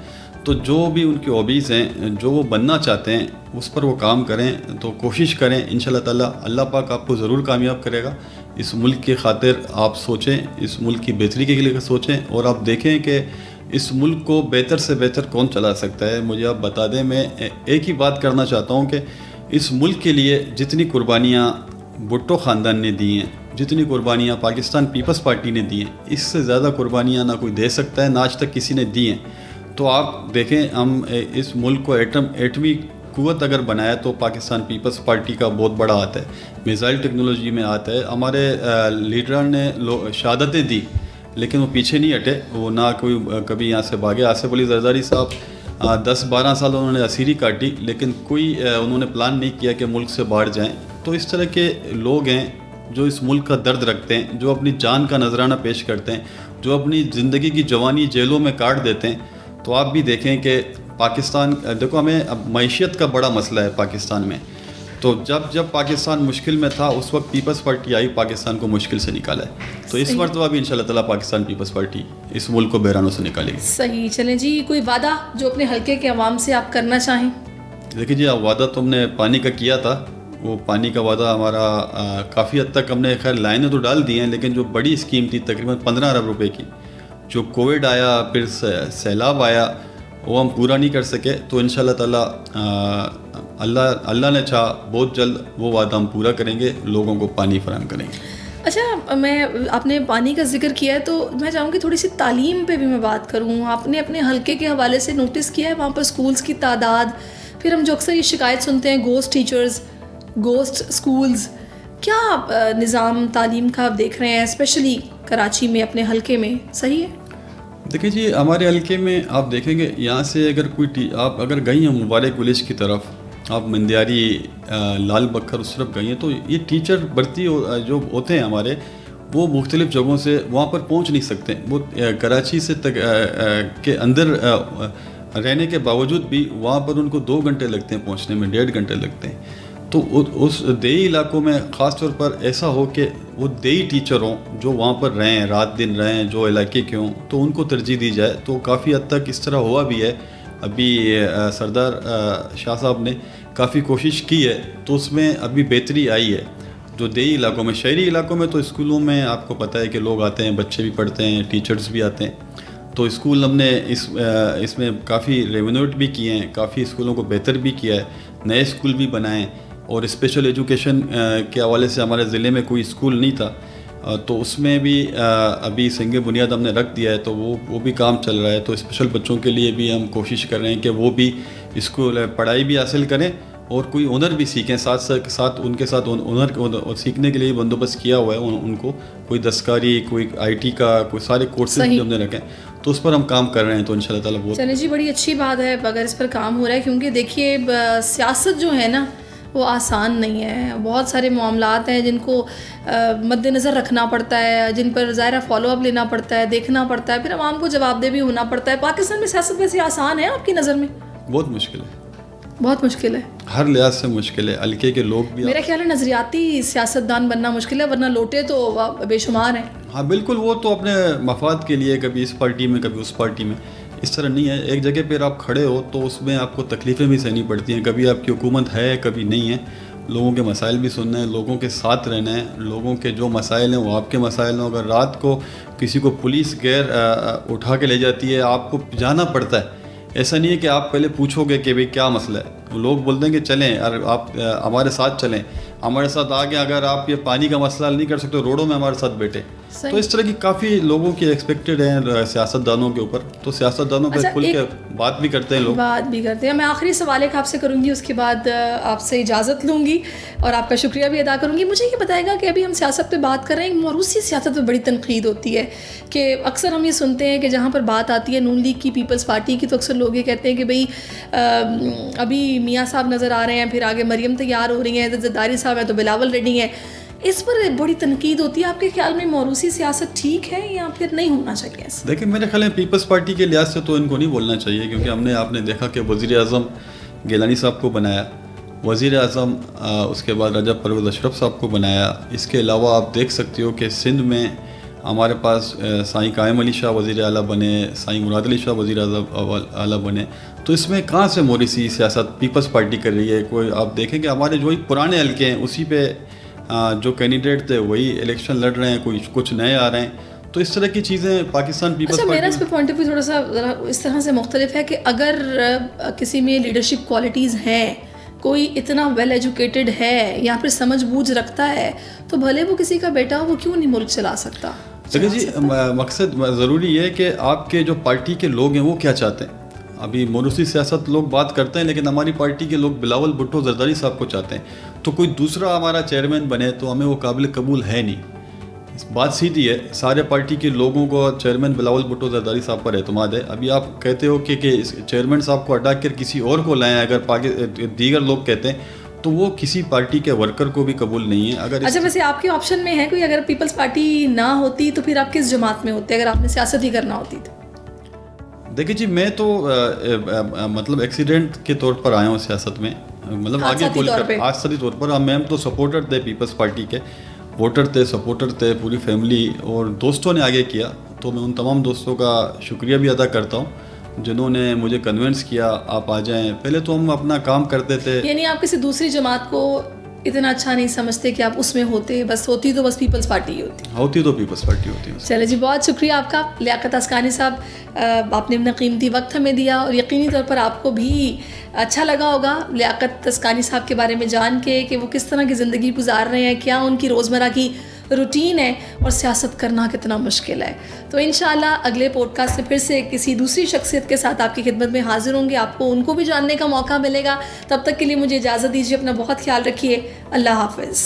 تو جو بھی ان کی ہابیز ہیں, جو وہ بننا چاہتے ہیں, اس پر وہ کام کریں. تو کوشش کریں, انشاءاللہ تعالیٰ اللہ پاک آپ کو ضرور کامیاب کرے گا. اس ملک کی خاطر آپ سوچیں, اس ملک کی بہتری کے لیے سوچیں, اور آپ دیکھیں کہ اس ملک کو بہتر سے بہتر کون چلا سکتا ہے. مجھے آپ بتا دیں, میں ایک ہی بات کرنا چاہتا ہوں کہ اس ملک کے لیے جتنی قربانیاں بھٹو خاندان نے دی ہیں, جتنی قربانیاں پاکستان پیپلز پارٹی نے دی ہیں, اس سے زیادہ قربانیاں نہ کوئی دے سکتا ہے, نہ آج تک کسی نے دی ہیں. تو آپ دیکھیں, ہم اس ملک کو ایٹمی قوت اگر بنایا تو پاکستان پیپلز پارٹی کا بہت بڑا ہاتھ ہے. میزائل ٹیکنالوجی میں آتا ہے. ہمارے لیڈران نے شہادتیں دی, لیکن وہ پیچھے نہیں ہٹے. وہ نہ کوئی کبھی یہاں سے بھاگے. آصف علی زرداری صاحب 10-12 سال انہوں نے اسیری کاٹی, لیکن کوئی انہوں نے پلان نہیں کیا کہ ملک سے باہر جائیں. تو اس طرح کے لوگ ہیں جو اس ملک کا درد رکھتے ہیں, جو اپنی جان کا نذرانہ پیش کرتے ہیں, جو اپنی زندگی کی جوانی جیلوں میں کاٹ دیتے ہیں. تو آپ بھی دیکھیں کہ پاکستان, دیکھو ہمیں اب معیشت کا بڑا مسئلہ ہے پاکستان میں. تو جب پاکستان مشکل میں تھا, اس وقت پیپلز پارٹی آئی, پاکستان کو مشکل سے نکالا ہے. تو اس مرتبہ بھی انشاءاللہ تعالیٰ پاکستان پیپلز پارٹی اس ملک کو بحرانوں سے نکالے گی.
صحیح. چلیں جی, کوئی وعدہ جو اپنے حلقے کے عوام سے آپ کرنا چاہیں؟
دیکھیے جی, وعدہ تو ہم نے پانی کا کیا تھا. وہ پانی کا وعدہ ہمارا کافی حد تک ہم نے خیر لائنیں تو ڈال دی ہیں, لیکن جو بڑی اسکیم تھی تقریباً 15 ارب روپے کی, جو کووڈ آیا پھر سیلاب آیا, وہ ہم پورا نہیں کر سکے. تو انشاءاللہ تعالیٰ اللہ نے چاہا بہت جلد وہ وعدہ ہم پورا کریں گے, لوگوں کو پانی فراہم کریں گے.
اچھا, آپ نے پانی کا ذکر کیا ہے, تو میں چاہوں گی تھوڑی سی تعلیم پہ بھی میں بات کروں. آپ نے اپنے حلقے کے حوالے سے نوٹس کیا ہے وہاں پر اسکولس کی تعداد, پھر ہم جو اکثر یہ شکایت سنتے ہیں گھوسٹ ٹیچرز, گھوسٹ اسکولز, کیا نظام تعلیم کا آپ دیکھ رہے ہیں اسپیشلی کراچی میں اپنے حلقے میں صحیح ہے؟
دیکھیں جی ہمارے حلقے میں آپ دیکھیں گے یہاں سے اگر کوئی آپ اگر گئی ہیں مبارک ولیج کی طرف آپ مندیاری لال بکھر اس طرف گئی ہیں تو یہ ٹیچر بھرتی جو ہوتے ہیں ہمارے وہ مختلف جگہوں سے وہاں پر پہنچ نہیں سکتے. وہ کراچی سے کے اندر رہنے کے باوجود بھی وہاں پر ان کو 2 گھنٹے لگتے ہیں پہنچنے میں, 1.5 گھنٹے لگتے ہیں. تو اس دیہی علاقوں میں خاص طور پر ایسا ہو کہ وہ دیہی ٹیچر ہوں جو وہاں پر رہیں, رات دن رہیں, جو علاقے کے ہوں, تو ان کو ترجیح دی جائے. تو کافی حد تک اس طرح ہوا بھی ہے. ابھی سردار شاہ صاحب نے کافی کوشش کی ہے تو اس میں ابھی بہتری آئی ہے. جو دیہی علاقوں میں, شہری علاقوں میں تو اسکولوں میں آپ کو پتہ ہے کہ لوگ آتے ہیں, بچے بھی پڑھتے ہیں, ٹیچرز بھی آتے ہیں. تو اسکول ہم نے اس میں کافی ریونویٹ بھی کیے ہیں, کافی اسکولوں کو بہتر بھی کیا ہے, نئے اسکول بھی بنائے ہیں. اور اسپیشل ایجوکیشن کے حوالے سے ہمارے ضلع میں کوئی اسکول نہیں تھا تو اس میں بھی ابھی سنگ بنیاد ہم نے رکھ دیا ہے تو وہ بھی کام چل رہا ہے. تو اسپیشل بچوں کے لیے بھی ہم کوشش کر رہے ہیں کہ وہ بھی اسکول پڑھائی بھی حاصل کریں اور کوئی ہنر بھی سیکھیں. ساتھ ان کے ساتھ ہنر سیکھنے کے لیے بندوبست کیا ہوا ہے ان کو, کوئی دستکاری, کوئی IT کا, کوئی سارے کورسز بھی ہم نے رکھے ہیں. تو اس پر ہم کام کر رہے ہیں تو ان شاء اللہ تعالیٰ بہت.
چلیں جی, بڑی اچھی بات ہے اگر اس پر کام ہو رہا ہے, کیونکہ دیکھیے سیاست جو ہے نا وہ آسان نہیں ہے. بہت سارے معاملات ہیں جن کو مد نظر رکھنا پڑتا ہے, جن پر ظاہرہ فالو اپ لینا پڑتا ہے, دیکھنا پڑتا ہے, پھر عوام کو جواب دہ بھی ہونا پڑتا ہے. پاکستان میں سیاست ویسے آسان ہے آپ کی نظر میں؟
بہت مشکل ہے,
بہت مشکل ہے,
ہر لحاظ سے مشکل ہے. حلقے کے لوگ بھی,
میرا خیال ہے نظریاتی سیاستدان بننا مشکل ہے, ورنہ لوٹے تو بے شمار ہیں.
ہاں بالکل, وہ تو اپنے مفاد کے لیے کبھی اس پارٹی میں کبھی اس پارٹی میں, اس طرح نہیں ہے. ایک جگہ پہ آپ کھڑے ہو تو اس میں آپ کو تکلیفیں بھی سہنی پڑتی ہیں. کبھی آپ کی حکومت ہے, کبھی نہیں ہے. لوگوں کے مسائل بھی سننا ہے, لوگوں کے ساتھ رہنا ہے. لوگوں کے جو مسائل ہیں وہ آپ کے مسائل ہیں. اگر رات کو کسی کو پولیس غیر اٹھا کے لے جاتی ہے, آپ کو جانا پڑتا ہے. ایسا نہیں ہے کہ آپ پہلے پوچھو گے کہ بھئی کیا مسئلہ ہے. لوگ بولتے ہیں کہ چلیں, آپ ہمارے ساتھ چلیں, ہمارے ساتھ آگے. اگر آپ یہ پانی کا مسئلہ حل نہیں کر سکتے روڈوں میں ہمارے ساتھ بیٹھے. تو اس طرح کی کافی لوگوں کی ایکسپیکٹڈ ہیں سیاستدانوں کے اوپر. تو سیاستدانوں پہ کھل کے بات بھی کرتے ہیں لوگ,
بات بھی کرتے ہیں. میں آخری سوال ایک آپ سے کروں گی, اس کے بعد آپ سے اجازت لوں گی اور آپ کا شکریہ بھی ادا کروں گی. مجھے یہ بتائے گا کہ ابھی ہم سیاست پہ بات کر رہے ہیں, موروثی سیاست پہ بڑی تنقید ہوتی ہے کہ اکثر ہم یہ سنتے ہیں کہ جہاں پر بات آتی ہے نون لیگ کی, پیپلز پارٹی کی, تو اکثر لوگ یہ کہتے ہیں کہ بھئی ابھی میاں صاحب نظر آ رہے ہیں, پھر آگے مریم تیار ہو رہی ہیں, زرداری صاحب ہیں تو بلاول ریڈی ہیں. اس پر بڑی تنقید ہوتی ہے. آپ کے خیال میں موروثی سیاست ٹھیک ہے یا پھر نہیں ہونا چاہیے؟
دیکھیں میرے خیال میں پیپلز پارٹی کے لحاظ سے تو ان کو نہیں بولنا چاہیے, کیونکہ آپ نے دیکھا کہ وزیر اعظم گیلانی صاحب کو بنایا, وزیر اعظم اس کے بعد رجب پرویز اشرف صاحب کو بنایا. اس کے علاوہ آپ دیکھ سکتے ہو کہ سندھ میں ہمارے پاس سائیں قائم علی شاہ وزیر اعلیٰ بنے, سائیں مراد علی شاہ وزیر اعلیٰ بنے. تو اس میں کہاں سے موروثی سیاست پیپلز پارٹی کر رہی ہے؟ کوئی آپ دیکھیں کہ ہمارے جو پرانے حلقے ہیں اسی پہ جو کینڈیڈیٹ تھے وہی الیکشن لڑ رہے ہیں, کچھ نئے آ رہے ہیں. تو اس طرح کی چیزیں پاکستان پیپلز پارٹی.
میرا اس پہ پوائنٹ آف ویو تھوڑا سا اس طرح سے مختلف ہے کہ اگر کسی میں لیڈرشپ کوالٹیز ہیں, کوئی اتنا ویل ایجوکیٹڈ ہے یا پھر سمجھ بوجھ رکھتا ہے, تو بھلے وہ کسی کا بیٹا ہو, وہ کیوں نہیں ملک چلا سکتا؟
دیکھیں جی, مقصد ضروری ہے کہ آپ کے جو پارٹی کے لوگ ہیں وہ کیا چاہتے ہیں. ابھی موروثی سیاست لوگ بات کرتے ہیں, لیکن ہماری پارٹی کے لوگ بلاول بھٹو زرداری صاحب کو چاہتے ہیں. تو کوئی دوسرا ہمارا چیئرمین بنے تو ہمیں وہ قابل قبول ہے نہیں. بات سیدھی ہے, سارے پارٹی کے لوگوں کو چیئرمین بلاول بھٹو زرداری صاحب پر اعتماد ہے. ابھی آپ کہتے ہو کہ چیئرمین صاحب کو ہٹا کر کسی اور کو لائیں, اگر دیگر لوگ کہتے ہیں تو وہ کسی پارٹی کے ورکر کو بھی قبول نہیں ہے. اگر
اچھا, ویسے آپ کے آپشن میں ہے کوئی, اگر پیپلز پارٹی نہ ہوتی تو پھر آپ کس جماعت میں ہوتے اگر آپ نے سیاست ہی کرنا ہوتی تو؟
دیکھیں جی, میں تو مطلب ایکسیڈنٹ کے طور پر آیا ہوں سیاست میں, مطلب آگے حادثاتی طور پر. میم تو سپورٹر تھے پیپلز پارٹی کے, ووٹر تھے, سپورٹر تھے, پوری فیملی اور دوستوں نے آگے کیا. تو میں ان تمام دوستوں کا شکریہ بھی ادا کرتا ہوں جنہوں نے مجھے کنونس کیا آپ آ جائیں. پہلے تو ہم اپنا کام کرتے تھے,
یعنی آپ کسی دوسری جماعت کو اتنا اچھا نہیں سمجھتے کہ آپ اس میں ہوتے, بس ہوتی تو بس پیپلز پارٹی ہی ہوتی
تو پیپلز پارٹی ہوتی ہے.
چلے جی, بہت شکریہ آپ کا لیاقت اسکانی صاحب, آپ نے اپنا قیمتی وقت ہمیں دیا, اور یقینی طور پر آپ کو بھی اچھا لگا ہوگا لیاقت اسکانی صاحب کے بارے میں جان کے کہ وہ کس طرح کی زندگی گزار رہے ہیں, کیا ان کی روزمرہ کی روٹین ہے, اور سیاست کرنا کتنا مشکل ہے. تو انشاءاللہ اگلے پوڈ کاسٹ سے پھر سے کسی دوسری شخصیت کے ساتھ آپ کی خدمت میں حاضر ہوں گے, آپ کو ان کو بھی جاننے کا موقع ملے گا. تب تک کے لیے مجھے اجازت دیجیے, اپنا بہت خیال رکھیے, اللہ حافظ.